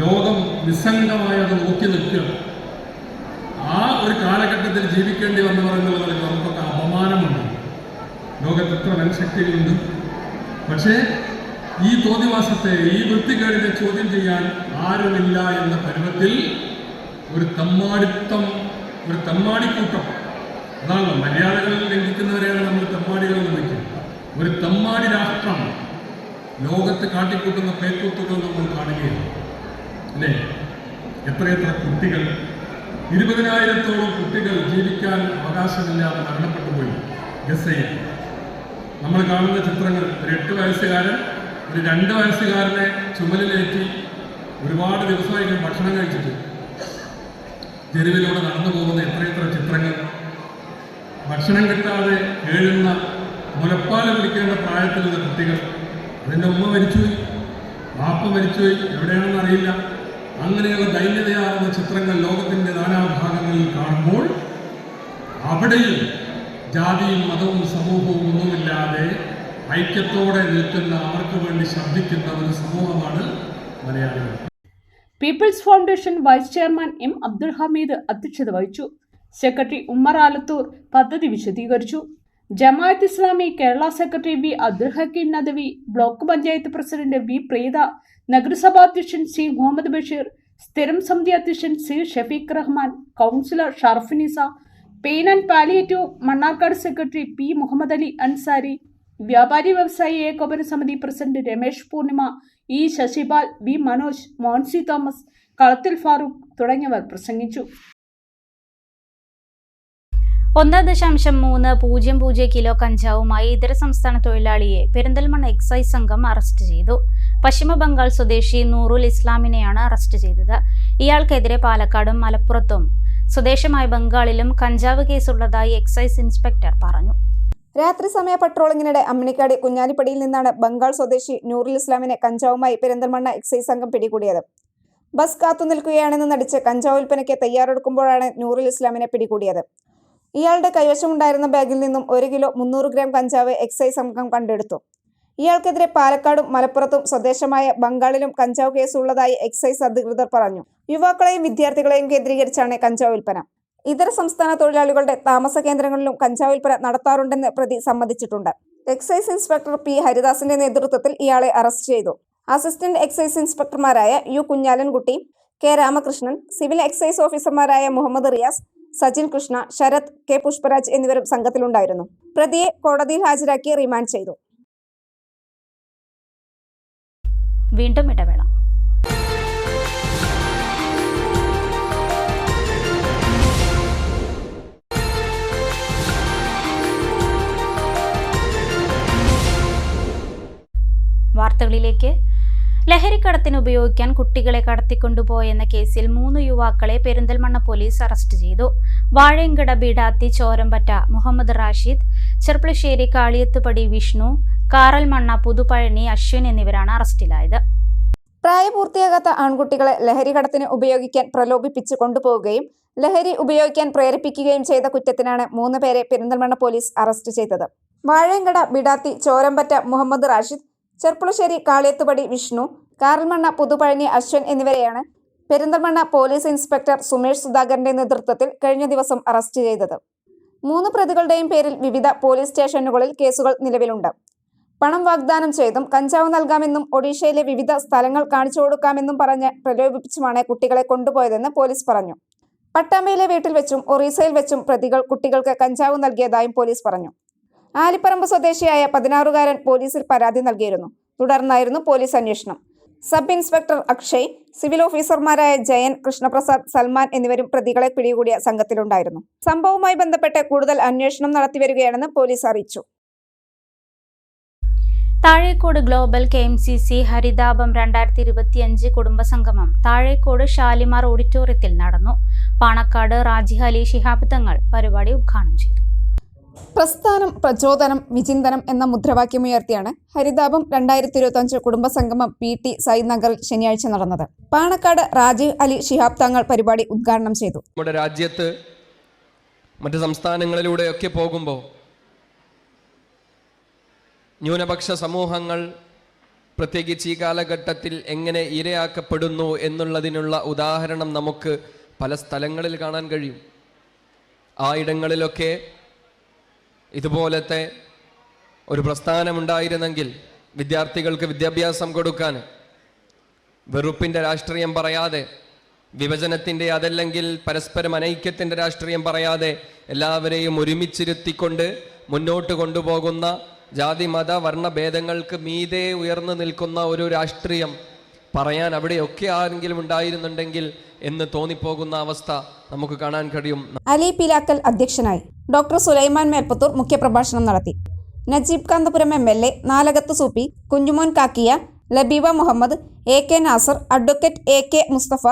ലോകം നിസ്സംഗമായി അത് നോക്കി നിൽക്കുക. ആ ഒരു കാലഘട്ടത്തിൽ ജീവിക്കേണ്ടി വന്നവരെന്നുള്ളത് നമുക്കൊക്കെ അപമാനമുണ്ട്. ലോകത്ത് എത്ര വൻശക്തികളുണ്ട്. പക്ഷേ ഈ തോന്നിവാസത്തെ, ഈ വൃത്തികേടിനെ ചോദ്യം ചെയ്യാൻ ആരുമില്ല എന്ന പരുവത്തിൽ ഒരു തെമ്മാടിക്കൂട്ടം, അതാണ് മര്യാദകൾ ലംഘിക്കുന്നവരെയാണ് നമ്മൾ തെമ്മാടികൾ എന്ന് വിളിക്കുന്നത്. ഒരു തെമ്മാടി രാഷ്ട്രം ലോകത്ത് കാട്ടിക്കൂട്ടുന്ന പേക്കൂത്തുകൾ നമ്മൾ കാണുകയാണ് അല്ലേ? എത്രയെത്ര കുട്ടികൾ, 20,000-ഓളം കുട്ടികൾ ജീവിക്കാൻ അവകാശമില്ലാതെ മരണപ്പെട്ടു പോയി ഗസയിൽ. നമ്മൾ കാണുന്ന ചിത്രങ്ങൾ, ഒരു 8 വയസ്സുകാരൻ ഒരു 2 വയസ്സുകാരനെ ചുമലിലേറ്റി ഒരുപാട് ദിവസമായി ഭക്ഷണം കഴിച്ചിട്ട് തെരുവിലൂടെ നടന്നു പോകുന്ന എത്രയെത്ര ചിത്രങ്ങൾ. ഭക്ഷണം കിട്ടാതെ കേഴുന്ന, മുലപ്പാൽ കുടിക്കേണ്ട പ്രായത്തിലുള്ള കുട്ടികൾ. അതിൻ്റെ ഉമ്മ മരിച്ചുപോയി, വാപ്പ മരിച്ചുപോയി, എവിടെയാണെന്ന് അറിയില്ല. അങ്ങനെയുള്ള ദൈന്യതയാർന്ന ചിത്രങ്ങൾ ലോകത്തിൻ്റെ നാനാഭാഗങ്ങളിൽ കാണുമ്പോൾ അവിടെയും ജാതിയും മതവും സമൂഹവും ഒന്നുമില്ലാതെ ഐക്യത്തോടെ നിൽക്കുന്ന, അവർക്ക് വേണ്ടി ശബ്ദിക്കുന്ന ഒരു സമൂഹമാണ് മലയാളികൾ. People's Foundation vice chairman M Abdul Hameed അധ്യക്ഷത വഹിച്ചു. സെക്രട്ടറി ഉമ്മർ ആലത്തൂർ പദ്ധതി വിശദീകരിച്ചു. Jamaat Islami Kerala secretary B Abdul Hakeem Nadvi, block panchayat president V Preetha, നഗരസഭാ അധ്യക്ഷൻ C മുഹമ്മദ് ബഷീർ, സ്ഥിരം സമിതി അധ്യക്ഷൻ C Shafeeq Rahman, councillor Sharfinisa, pain and palliative Mannarkkad secretary P Muhammad Ali Ansari, വ്യാപാരി വ്യവസായി ഏകോപന സമിതി president Ramesh Poornima, E Sasipal, B Manoj, Monsi Thomas, Kalathil Farooq തുടങ്ങിയവർ പ്രസംഗിച്ചു. 1.300 കിലോ കഞ്ചാവുമായി ഇതര സംസ്ഥാന തൊഴിലാളിയെ പെരിന്തൽമണ്ണ എക്സൈസ് സംഘം അറസ്റ്റ് ചെയ്തു. പശ്ചിമ ബംഗാൾ സ്വദേശി നൂറുൽ ഇസ്ലാമിനെയാണ് അറസ്റ്റ് ചെയ്തത്. ഇയാൾക്കെതിരെ പാലക്കാടും മലപ്പുറത്തും സ്വദേശമായ ബംഗാളിലും കഞ്ചാവ് കേസുള്ളതായി എക്സൈസ് ഇൻസ്പെക്ടർ പറഞ്ഞു. രാത്രി സമയ പട്രോളിങ്ങിനിടെ അമ്മിണിക്കാട് കുഞ്ഞാലിപ്പടിയിൽ നിന്നാണ് ബംഗാൾ സ്വദേശി നൂറുൽ ഇസ്ലാമിനെ കഞ്ചാവുമായി പെരിന്തൽമണ്ണ എക്സൈസ് സംഘം പിടികൂടിയത്. ബസ് കാത്തുനിൽക്കുകയാണെന്ന് നടിച്ച് കഞ്ചാവ് വിൽപ്പനയ്ക്ക് തയ്യാറെടുക്കുമ്പോഴാണ് നൂറുൽ ഇസ്ലാമിനെ പിടികൂടിയത്. ഇയാളുടെ കൈവശമുണ്ടായിരുന്ന ബാഗിൽ നിന്നും 1 കിലോ 300 ഗ്രാം കഞ്ചാവ് എക്സൈസ് സംഘം കണ്ടെടുത്തു. ഇയാൾക്കെതിരെ പാലക്കാടും മലപ്പുറത്തും സ്വദേശമായ ബംഗാളിലും കഞ്ചാവ് കേസുള്ളതായി എക്സൈസ് അധികൃതർ പറഞ്ഞു. യുവാക്കളെയും വിദ്യാർത്ഥികളെയും കേന്ദ്രീകരിച്ചാണ് കഞ്ചാവ് വിൽപ്പന. ഇതര സംസ്ഥാന തൊഴിലാളികളുടെ താമസ കേന്ദ്രങ്ങളിലും കഞ്ചാവ് വിൽപ്പന നടത്താറുണ്ടെന്ന് പ്രതി സമ്മതിച്ചിട്ടുണ്ട്. എക്സൈസ് ഇൻസ്പെക്ടർ P ഹരിദാസിന്റെ നേതൃത്വത്തിൽ ഇയാളെ അറസ്റ്റ് ചെയ്തു. അസിസ്റ്റന്റ് എക്സൈസ് ഇൻസ്പെക്ടർമാരായ U Kunhalankutty, K Ramakrishnan, civil excise ഓഫീസർമാരായ മുഹമ്മദ് റിയാസ്, സജിൻ കൃഷ്ണ, ശരത്, K പുഷ്പരാജ് എന്നിവരും സംഘത്തിലുണ്ടായിരുന്നു. പ്രതിയെ കോടതിയിൽ ഹാജരാക്കി റിമാൻഡ് ചെയ്തു. വീണ്ടും ഇടവേള. വാർത്തകളിലേക്ക്. ലഹരിക്കടത്തിന് ഉപയോഗിക്കാൻ കുട്ടികളെ കടത്തിക്കൊണ്ടുപോയെന്ന കേസിൽ 3 യുവാക്കളെ പെരിന്തൽമണ്ണ പോലീസ് അറസ്റ്റ് ചെയ്തു. വാഴയങ്കട ബീഡാത്തി ചോരമ്പറ്റ മുഹമ്മദ് റാഷിദ്, ചെർപ്പളശ്ശേരി കാളിയത്തുപടി വിഷ്ണു, കാറൽമണ്ണ പുതുപഴനി അശ്വിൻ എന്നിവരാണ് അറസ്റ്റിലായത്. പ്രായപൂർത്തിയാകാത്ത ആൺകുട്ടികളെ ലഹരിക്കടത്തിന് ഉപയോഗിക്കാൻ പ്രലോഭിപ്പിച്ച് കൊണ്ടുപോവുകയും ലഹരി ഉപയോഗിക്കാൻ പ്രേരിപ്പിക്കുകയും ചെയ്ത കുറ്റത്തിനാണ് 3 പേരെ പെരിന്തൽമണ്ണ പോലീസ് അറസ്റ്റ് ചെയ്തത്. വാഴയങ്കട ബിഡാത്തി ചോരമ്പറ്റ മുഹമ്മദ് റാഷിദ്, ചെർപ്പുളശ്ശേരി കാളിയത്തുപടി വിഷ്ണു, കാറൽമണ്ണ പുതുപഴഞ്ഞി അശ്വൻ എന്നിവരെയാണ് പെരിന്തൽമണ്ണ പോലീസ് ഇൻസ്പെക്ടർ സുമേഷ് സുധാകരന്റെ നേതൃത്വത്തിൽ കഴിഞ്ഞ ദിവസം അറസ്റ്റ് ചെയ്തത്. 3 പ്രതികളുടെയും പേരിൽ വിവിധ പോലീസ് സ്റ്റേഷനുകളിൽ കേസുകൾ നിലവിലുണ്ട്. പണം വാഗ്ദാനം ചെയ്തും കഞ്ചാവ് നൽകാമെന്നും ഒഡീഷയിലെ വിവിധ സ്ഥലങ്ങൾ കാണിച്ചു കൊടുക്കാമെന്നും പറഞ്ഞ് പ്രലോഭിപ്പിച്ചുമാണ് കുട്ടികളെ കൊണ്ടുപോയതെന്ന് പോലീസ് പറഞ്ഞു. പട്ടാമ്പയിലെ വീട്ടിൽ വെച്ചും ഒറീസയിൽ വെച്ചും പ്രതികൾ കുട്ടികൾക്ക് കഞ്ചാവ് നൽകിയതായും പോലീസ് പറഞ്ഞു. ആലിപ്പറമ്പ് സ്വദേശിയായ 16-കാരൻ പോലീസിൽ പരാതി നൽകിയിരുന്നു. തുടർന്നായിരുന്നു പോലീസ് അന്വേഷണം. സബ് ഇൻസ്പെക്ടർ അക്ഷയ്, സിവിൽ ഓഫീസർമാരായ ജയൻ, കൃഷ്ണപ്രസാദ്, സൽമാൻ എന്നിവരും പ്രതികളെ പിടികൂടിയ സംഘത്തിലുണ്ടായിരുന്നു. സംഭവവുമായി ബന്ധപ്പെട്ട് കൂടുതൽ അന്വേഷണം നടത്തിവരികയാണെന്ന് പോലീസ് അറിയിച്ചു. താഴേക്കോട് ഗ്ലോബൽ KMCC ഹരിതാപം 2025 കുടുംബസംഗമം താഴേക്കോട് ഷാലിമാർ ഓഡിറ്റോറിയത്തിൽ നടന്നു. പാണക്കാട് റാജി അലി ശിഹാബ് തങ്ങൾ പരിപാടി ഉദ്ഘാടനം ചെയ്തു. പ്രസ്ഥാനം, പ്രചോദനം, വിചിന്തനം എന്ന മുദ്രാവാക്യമുയർത്തിയാണ് ഹരിതാപം 2025 കുടുംബസംഗമം PT സയ്യിദ് നഗറിൽ ശനിയാഴ്ച നടന്നത്. പാണക്കാട് റാജി അലി ശിഹാബ് തങ്ങൾ പരിപാടി ഉദ്ഘാടനം ചെയ്തു. നമ്മുടെ രാജ്യത്ത് മറ്റ് സംസ്ഥാനങ്ങളിലൂടെയൊക്കെ പോകുമ്പോൾ ന്യൂനപക്ഷ സമൂഹങ്ങൾ പ്രത്യേകിച്ച് ഈ കാലഘട്ടത്തിൽ എങ്ങനെ ഇരയാക്കപ്പെടുന്നു എന്നുള്ളതിനുള്ള ഉദാഹരണം നമുക്ക് പല സ്ഥലങ്ങളിൽ കാണാൻ കഴിയും. ആ ഇടങ്ങളിലൊക്കെ ഇതുപോലത്തെ ഒരു പ്രസ്ഥാനമുണ്ടായിരുന്നെങ്കിൽ വിദ്യാർത്ഥികൾക്ക് വിദ്യാഭ്യാസം കൊടുക്കാൻ വെറുപ്പിൻ്റെ രാഷ്ട്രീയം പറയാതെ, വിഭജനത്തിൻ്റെ അതല്ലെങ്കിൽ പരസ്പരം അനൈക്യത്തിൻ്റെ രാഷ്ട്രീയം പറയാതെ എല്ലാവരെയും ഒരുമിച്ചിരുത്തിക്കൊണ്ട് മുന്നോട്ട് കൊണ്ടുപോകുന്ന ജാതി മത വർണ്ണ ഭേദങ്ങൾക്ക് മീതെ ഉയർന്നു നിൽക്കുന്ന ഒരു രാഷ്ട്രീയം പറയാൻ അവിടെയൊക്കെ ആരെങ്കിലും ഉണ്ടായിരുന്നുണ്ടെങ്കിൽ എന്ന് തോന്നിപ്പോകുന്ന അവസ്ഥ നമുക്ക് കാണാൻ കഴിയും. അലി പിലാക്കൽ അധ്യക്ഷനായി. ഡോക്ടർ സുലൈമാൻ മേൽപ്പത്തൂർ മുഖ്യപ്രഭാഷണം നടത്തി. Najeeb Kanthapuram MLA, Nalakath Soopy, Kunjumon Kakkiya, Labeeba Muhammad, AK Nasar, advocate AK Musthafa,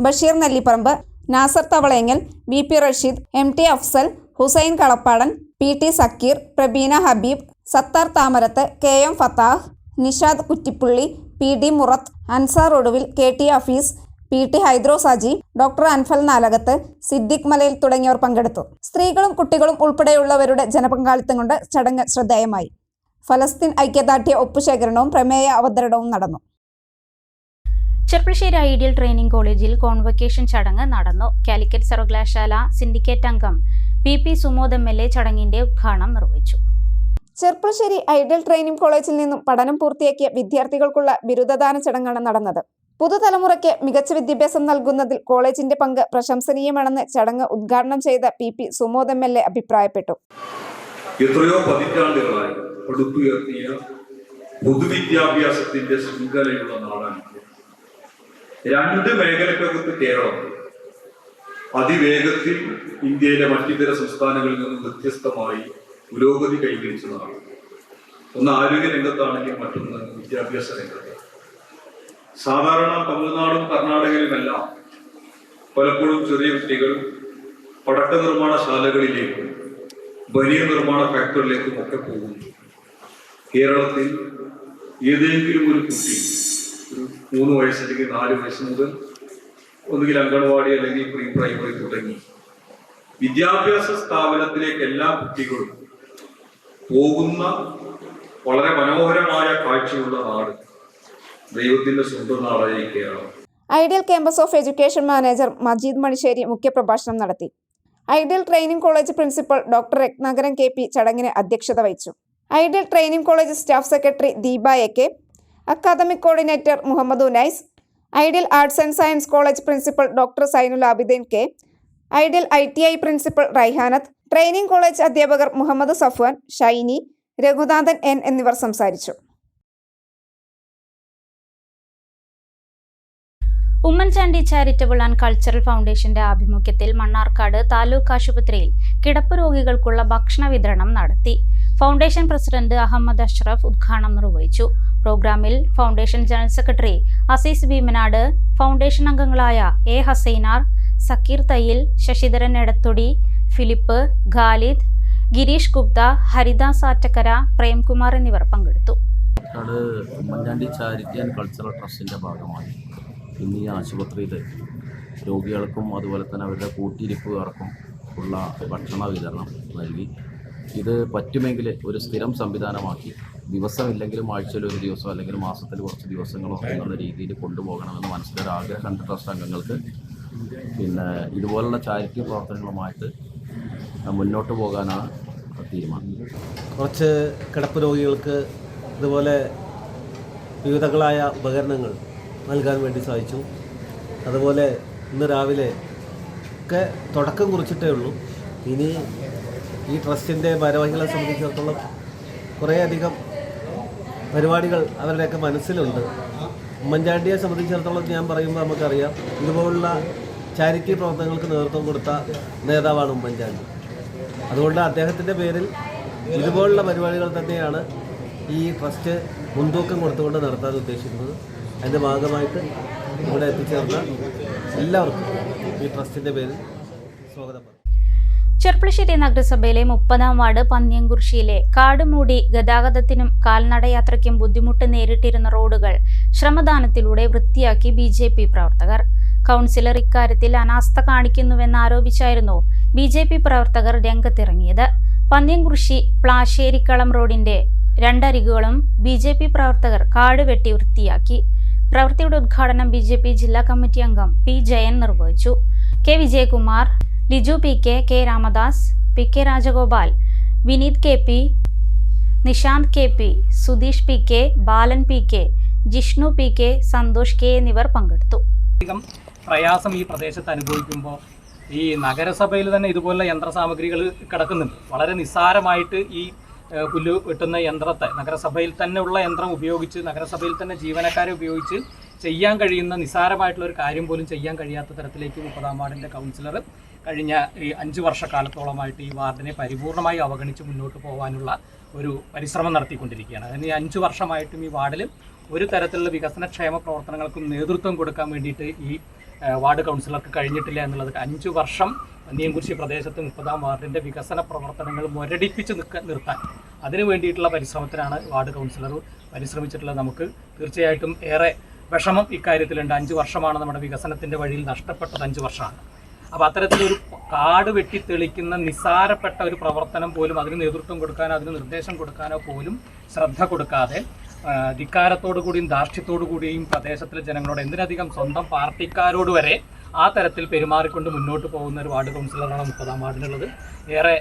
Basheer Nellipparamba, Nasar Thavalayangal, BP Rasheed, MT Afsal, Hussain Kalappadan, PT Sakkeer, Prabeena Habeeb, Sathar Thamarath, KM Fathah, Nishad Kuttippulli, PD Murath, Ansar Oduvil, KT Hafeez, PT Haidrosaji, doctor Anfal Nalakath, Siddique Malayil തുടങ്ങിയവർ പങ്കെടുത്തു. സ്ത്രീകളും കുട്ടികളും ഉൾപ്പെടെയുള്ളവരുടെ ജനപങ്കാളിത്തം കൊണ്ട് ചടങ്ങ് ശ്രദ്ധേയമായി. ഫലസ്തീൻ ഐക്യദാർഢ്യ ഒപ്പുശേഖരണവും പ്രമേയ അവതരണവും നടന്നു. ചെർപ്പുളശ്ശേരി ഐഡിയൽ ട്രെയിനിംഗ് കോളേജിൽ കോൺവൊക്കേഷൻ ചടങ്ങ് നടന്നു. കാലിക്കറ്റ് സർവകലാശാല സിൻഡിക്കേറ്റ് അംഗം PP സുമോദ് MLA ചടങ്ങിന്റെ ഉദ്ഘാടനം നിർവഹിച്ചു. ചെർപ്പുളശ്ശേരി ഐഡിയൽ ട്രെയിനിംഗ് കോളേജിൽ നിന്നും പഠനം പൂർത്തിയാക്കിയ വിദ്യാർത്ഥികൾക്കുള്ള ബിരുദദാന ചടങ്ങാണ് നടന്നത്. പുതുതലമുറയ്ക്ക് മികച്ച വിദ്യാഭ്യാസം നൽകുന്നതിൽ കോളേജിന്റെ പങ്ക് പ്രശംസനീയമാണെന്ന് ചടങ്ങ് ഉദ്ഘാടനം ചെയ്ത PP സുമോദ് MLA അഭിപ്രായപ്പെട്ടു. എത്രയോ പതിറ്റാണ്ടുകളായി പടുത്തുയർത്തിയ പൊതുവിദ്യാഭ്യാസത്തിന്റെ ശൃംഖലയുള്ള നാടാണ്. 2 മേഖലക്കകത്ത് കേരളം അതിവേഗത്തിൽ ഇന്ത്യയിലെ മറ്റിതര സംസ്ഥാനങ്ങളിൽ നിന്നും വ്യത്യസ്തമായി പുരോഗതി കൈവരിച്ചതാണ്. ഒന്ന് ആരോഗ്യ രംഗത്താണെങ്കിൽ മറ്റൊന്ന് വിദ്യാഭ്യാസ രംഗത്ത്. സാധാരണ തമിഴ്നാടും കർണാടകയിലുമെല്ലാം പലപ്പോഴും ചെറിയ കുട്ടികൾ പടക്ക നിർമ്മാണശാലകളിലേക്കും വലിയ നിർമ്മാണ ഫാക്ടറിയിലേക്കും ഒക്കെ പോകുന്നു. കേരളത്തിൽ ഏതെങ്കിലും ഒരു കുട്ടി ഒരു 3 വയസ്സ് അല്ലെങ്കിൽ 4 വയസ്സ് മുതൽ ഒന്നുകിൽ അംഗൻവാടി അല്ലെങ്കിൽ പ്രീ പ്രൈമറി തുടങ്ങി വിദ്യാഭ്യാസ സ്ഥാപനത്തിലേക്ക് എല്ലാ കുട്ടികളും പോകുന്ന വളരെ മനോഹരമായ കാഴ്ചയുള്ള നാട് ദൈവത്തിന്റെ സ്വന്തം നാടായി Keralam. Ideal Campus of Education manager Majeed Manisseri മുഖ്യപ്രഭാഷണം നടത്തി. Ideal Training College principal doctor Rathnakaran KP ചടങ്ങിന് അധ്യക്ഷത വഹിച്ചു. Ideal Training College staff secretary Deepa AK, academic coordinator Muhammad Unais, Ideal Arts and Science College principal doctor Zainul Abideen K, Ideal ITI principal Raihanath, training college അധ്യാപകർ Muhammad Safwan, Shiny, Raghunathan N എന്നിവർ സംസാരിച്ചു. Oommen Chandy charitable and cultural ഫൗണ്ടേഷന്റെ ആഭിമുഖ്യത്തിൽ മണ്ണാർക്കാട് താലൂക്ക് ആശുപത്രിയിൽ കിടപ്പ് രോഗികൾക്കുള്ള ഭക്ഷണ വിതരണം നടത്തി. ഫൗണ്ടേഷൻ പ്രസിഡന്റ് അഹമ്മദ് അഷ്റഫ് ഉദ്ഘാടനം നിർവഹിച്ചു. പ്രോഗ്രാമിൽ foundation general secretary Azeez Bheemanad, foundation അംഗങ്ങളായ A ഹസൈനാർ, സക്കീർ തയ്യിൽ, ശശിധരൻ എടത്തൊടി, ഫിലിപ്പ്, ഖാലിദ്, ഗിരീഷ് ഗുപ്ത, ഹരിദാസ് ആറ്റക്കര, പ്രേംകുമാർ എന്നിവർ പങ്കെടുത്തു. ഉമ്മൻചാണ്ടി ചാരിറ്റി ആൻഡ് കൾച്ചറൽ ട്രസ്റ്റിൻ്റെ ഭാഗമായി ഇന്ന് ഈ ആശുപത്രിയിൽ രോഗികൾക്കും അതുപോലെ തന്നെ അവരുടെ കൂട്ടിരിപ്പുകാർക്കും ഉള്ള ഭക്ഷണ വിതരണം നൽകി. ഇത് പറ്റുമെങ്കിൽ ഒരു സ്ഥിരം സംവിധാനമാക്കി ദിവസമില്ലെങ്കിലും ആഴ്ചയിൽ ഒരു ദിവസം അല്ലെങ്കിൽ മാസത്തിൽ കുറച്ച് ദിവസങ്ങളോ എന്നുള്ള രീതിയിൽ കൊണ്ടുപോകണമെന്ന് മനസ്സിലൊരാഗ്രഹമുണ്ട് ട്രസ്റ്റ് അംഗങ്ങൾക്ക്. പിന്നെ ഇതുപോലുള്ള ചാരിറ്റി പ്രവർത്തനങ്ങളുമായിട്ട് മുന്നോട്ട് പോകാനാണ് തീരുമാനം. കുറച്ച് കിടപ്പ് രോഗികൾക്ക് ഇതുപോലെ വിവിധങ്ങളായ ഉപകരണങ്ങൾ നൽകാൻ വേണ്ടി സാധിച്ചു. അതുപോലെ ഇന്ന് രാവിലെ ഒക്കെ തുടക്കം കുറിച്ചിട്ടേ ഉള്ളൂ. ഇനി ഈ ട്രസ്റ്റിൻ്റെ ഭാരവാഹികളെ സംബന്ധിച്ചിടത്തോളം കുറേയധികം പരിപാടികൾ അവരുടെയൊക്കെ മനസ്സിലുണ്ട്. ഉമ്മൻചാണ്ടിയെ സംബന്ധിച്ചിടത്തോളം ഞാൻ പറയുമ്പോൾ നമുക്കറിയാം, ഇതുപോലുള്ള ചാരിറ്റി പ്രവർത്തനങ്ങൾക്ക് നേതൃത്വം കൊടുത്ത നേതാവാണ് ഉമ്മൻചാണ്ടി. അതുകൊണ്ട് അദ്ദേഹത്തിൻ്റെ പേരിൽ ഇതുപോലുള്ള പരിപാടികൾ തന്നെയാണ് ഈ ട്രസ്റ്റ് മുൻതൂക്കം കൊടുത്തുകൊണ്ട് നടത്താൻ ഉദ്ദേശിക്കുന്നത്. അതിൻ്റെ ഭാഗമായിട്ട് ഇവിടെ എത്തിച്ചേർന്ന എല്ലാവർക്കും ഈ ട്രസ്റ്റിൻ്റെ പേരിൽ സ്വാഗതം. ചെർപ്പളശ്ശേരി നഗരസഭയിലെ 30-ാം വാർഡ് പന്നിയംകുറിശ്ശിയിലെ കാട് മൂടി ഗതാഗതത്തിനും കാൽനടയാത്രയ്ക്കും ബുദ്ധിമുട്ട് നേരിട്ടിരുന്ന റോഡുകൾ ശ്രമദാനത്തിലൂടെ വൃത്തിയാക്കി BJP പ്രവർത്തകർ. കൗൺസിലർ ഇക്കാര്യത്തിൽ അനാസ്ഥ കാണിക്കുന്നുവെന്നാരോപിച്ചായിരുന്നു BJP പ്രവർത്തകർ രംഗത്തിറങ്ങിയത്. പന്നിയംകുറിശ്ശി പ്ലാശ്ശേരിക്കളം റോഡിന്റെ രണ്ടരികുകളും BJP പ്രവർത്തകർ കാട് വെട്ടി വൃത്തിയാക്കി. പ്രവൃത്തിയുടെ ഉദ്ഘാടനം BJP ജില്ലാ കമ്മിറ്റി അംഗം P. ജയൻ നിർവഹിച്ചു. K. Vijayakumar, Liju PK, K. Ramadas, PK Rajagopal, Vineeth KP, Nishanth KP, Sudheesh PK, ബാലൻ PK, Jishnu PK, Santhosh K എന്നിവർ പങ്കെടുത്തു. പ്രയാസം ഈ പ്രദേശത്ത് അനുഭവിക്കുമ്പോൾ ഈ നഗരസഭയിൽ തന്നെ ഇതുപോലുള്ള യന്ത്രസാമഗ്രികൾ കിടക്കുന്നുണ്ട്. വളരെ നിസ്സാരമായിട്ട് ഈ പുല്ല് വെട്ടുന്ന യന്ത്രത്തെ നഗരസഭയിൽ തന്നെ ഉള്ള യന്ത്രം ഉപയോഗിച്ച് നഗരസഭയിൽ തന്നെ ജീവനക്കാരെ ഉപയോഗിച്ച് ചെയ്യാൻ കഴിയുന്ന നിസ്സാരമായിട്ടുള്ള ഒരു കാര്യം പോലും ചെയ്യാൻ കഴിയാത്ത തരത്തിലേക്ക് 30-ാം വാർഡിൻ്റെ കൗൺസിലർ കഴിഞ്ഞ ഈ 5 വർഷക്കാലത്തോളമായിട്ട് ഈ വാർഡിനെ പരിപൂർണമായി അവഗണിച്ച് മുന്നോട്ട് പോകാനുള്ള ഒരു പരിശ്രമം നടത്തിക്കൊണ്ടിരിക്കുകയാണ്. അതിന് 5 വർഷമായിട്ടും ഈ വാർഡിൽ ഒരു തരത്തിലുള്ള വികസനക്ഷേമ പ്രവർത്തനങ്ങൾക്കും നേതൃത്വം കൊടുക്കാൻ വേണ്ടിയിട്ട് ഈ വാർഡ് കൗൺസിലർക്ക് കഴിഞ്ഞിട്ടില്ല എന്നുള്ളത് 5 വർഷം പന്നിയംകുറിശ്ശി പ്രദേശത്ത് 30-ാം വാർഡിൻ്റെ വികസന പ്രവർത്തനങ്ങൾ മുരടിപ്പിച്ച് നിർത്താൻ അതിനു വേണ്ടിയിട്ടുള്ള പരിശ്രമത്തിനാണ് വാർഡ് കൗൺസിലർ പരിശ്രമിച്ചിട്ടുള്ളത്. നമുക്ക് തീർച്ചയായിട്ടും ഏറെ വിഷമം ഇക്കാര്യത്തിലുണ്ട്. 5 വർഷമാണ് നമ്മുടെ വികസനത്തിൻ്റെ വഴിയിൽ നഷ്ടപ്പെട്ടത്. 5 വർഷമാണ്. അപ്പോൾ അത്തരത്തിലൊരു കാട് വെട്ടിത്തെളിക്കുന്ന നിസ്സാരപ്പെട്ട ഒരു പ്രവർത്തനം പോലും അതിന് നേതൃത്വം കൊടുക്കാനോ അതിന് നിർദ്ദേശം കൊടുക്കാനോ പോലും ശ്രദ്ധ കൊടുക്കാതെ ധിക്കാരത്തോടു കൂടിയും ധാർഷ്ട്യത്തോടു കൂടിയും പ്രദേശത്തിലെ ജനങ്ങളോട്, എന്തിനധികം സ്വന്തം പാർട്ടിക്കാരോട് വരെ ആ തരത്തിൽ പെരുമാറിക്കൊണ്ട് മുന്നോട്ട് പോകുന്ന ഒരു വാർഡ് കൗൺസിലറാണ് 30-ാം വാർഡിനുള്ളത്. ഏറെ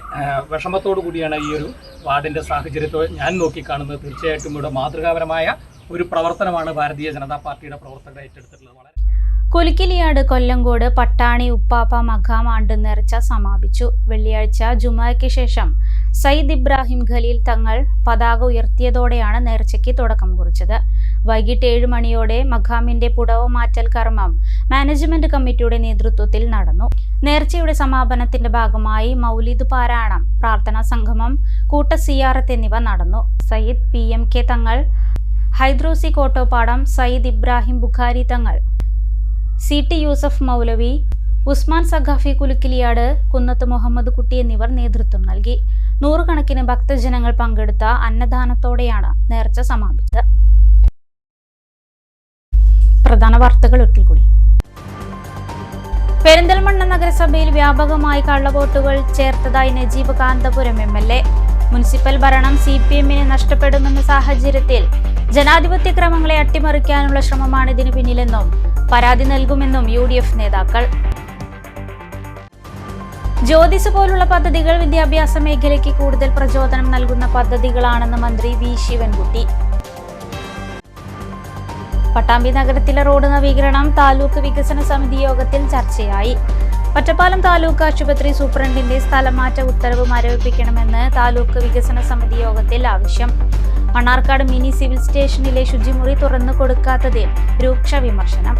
വിഷമത്തോടു കൂടിയാണ് ഈ ഒരു വാർഡിൻ്റെ സാഹചര്യത്തെ ഞാൻ നോക്കിക്കാണുന്നത്. തീർച്ചയായിട്ടും ഇവിടെ മാതൃകാപരമായ ഒരു പ്രവർത്തനമാണ് ഭാരതീയ ജനതാ പാർട്ടിയുടെ പ്രവർത്തകർ ഏറ്റെടുത്തിട്ടുള്ളത്. കുലുക്കിലിയാട് കൊല്ലങ്കോട് പട്ടാണി ഉപ്പാപ്പ മഖാം ആണ്ട് നേർച്ച സമാപിച്ചു. വെള്ളിയാഴ്ച ജുമായ്ക്ക് ശേഷം സയ്യിദ് ഇബ്രാഹിം ഖലീൽ തങ്ങൾ പതാക ഉയർത്തിയതോടെയാണ് നേർച്ചയ്ക്ക് തുടക്കം കുറിച്ചത്. വൈകിട്ട് 7 മണിയോടെ മഖാമിന്റെ പുടവ മാറ്റൽ കർമ്മം മാനേജ്മെന്റ് കമ്മിറ്റിയുടെ നേതൃത്വത്തിൽ നടന്നു. നേർച്ചയുടെ സമാപനത്തിന്റെ ഭാഗമായി മൗലിദ് പാരായണം, പ്രാർത്ഥനാ സംഗമം, കൂട്ട സിയാറത്ത് എന്നിവ നടന്നു. സയ്യിദ് PMK തങ്ങൾ, ഹൈദ്രോസി കോട്ടോപ്പാടം, സയ്യിദ് ഇബ്രാഹിം ബുഖാരി തങ്ങൾ, CT യൂസഫ് മൗലവി, ഉസ്മാൻ സഖാഫി കുലുക്കിലിയാട്, കുന്നത്ത് മുഹമ്മദ് കുട്ടി എന്നിവർ നേതൃത്വം നൽകി. 100 കണക്കിന് ഭക്തജനങ്ങൾ പങ്കെടുത്ത അന്നദാനത്തോടെയാണ് നേർച്ച സമാപിച്ചത്. പ്രധാന വാർത്തകൾ ഒരിക്കൽ കൂടി. പെരിന്തൽമണ്ണ നഗരസഭയിൽ വ്യാപകമായി കള്ളവോട്ടുകൾ ചേർത്തതായി നജീബ് കാന്തപുരം MLA. മുനിസിപ്പൽ ഭരണം CPM-ന് നഷ്ടപ്പെടുമെന്ന സാഹചര്യത്തിൽ ജനാധിപത്യ ക്രമങ്ങളെ അട്ടിമറിക്കാനുള്ള ശ്രമമാണ് ഇതിന് പിന്നിലെന്നും പരാതി നൽകുമെന്നും UDF നേതാക്കൾ. ജ്യോതിസ് പോലുള്ള പദ്ധതികൾ വിദ്യാഭ്യാസ മേഖലയ്ക്ക് കൂടുതൽ പ്രചോദനം നൽകുന്ന പദ്ധതികളാണെന്ന് മന്ത്രി V. ശിവൻകുട്ടി. പട്ടാമ്പി നഗരത്തിലെ റോഡ് നവീകരണം താലൂക്ക് വികസന സമിതി യോഗത്തിൽ ചർച്ചയായി. ഒറ്റപ്പാലം താലൂക്ക് ആശുപത്രി സൂപ്രണ്ടിന്റെ സ്ഥലമാറ്റ ഉത്തരവ് മരവിപ്പിക്കണമെന്ന് താലൂക്ക് വികസന സമിതി യോഗത്തിൽ ആവശ്യം. മണ്ണാർക്കാട് മിനി സിവിൽ സ്റ്റേഷനിലെ ശുചിമുറി തുറന്നു കൊടുക്കാത്തതിൽ രൂക്ഷ വിമർശനം.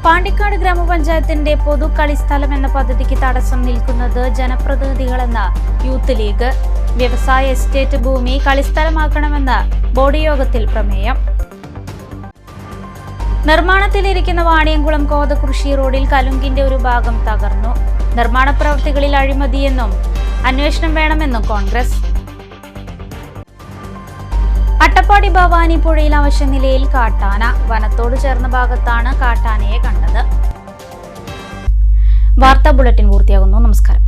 പാണ്ടിക്കാട് ഗ്രാമപഞ്ചായത്തിന്റെ പൊതു കളിസ്ഥലം എന്ന പദ്ധതിക്ക് തടസ്സം നിൽക്കുന്നത് ജനപ്രതിനിധികളെന്ന് യൂത്ത് ലീഗ്. വ്യവസായ എസ്റ്റേറ്റ് ഭൂമി കളിസ്ഥലമാക്കണമെന്ന് ബോർഡ് യോഗത്തിൽ പ്രമേയം. നിർമ്മാണത്തിലിരിക്കുന്ന വാണിയംകുളം കോതകൃഷി റോഡിൽ കലുങ്കിന്റെ ഒരു ഭാഗം തകർന്നു. നിർമ്മാണ പ്രവൃത്തികളിൽ അഴിമതിയെന്നും അന്വേഷണം വേണമെന്നും കോൺഗ്രസ്. അട്ടപ്പാടി ഭവാനി പുഴയിൽ അവശനിലയിൽ കാട്ടാന. വനത്തോട് ചേർന്ന ഭാഗത്താണ് കാട്ടാനയെ കണ്ടത്. വാർത്താ ബുള്ളറ്റിൻ പൂർത്തിയാകുന്നു. നമസ്കാരം.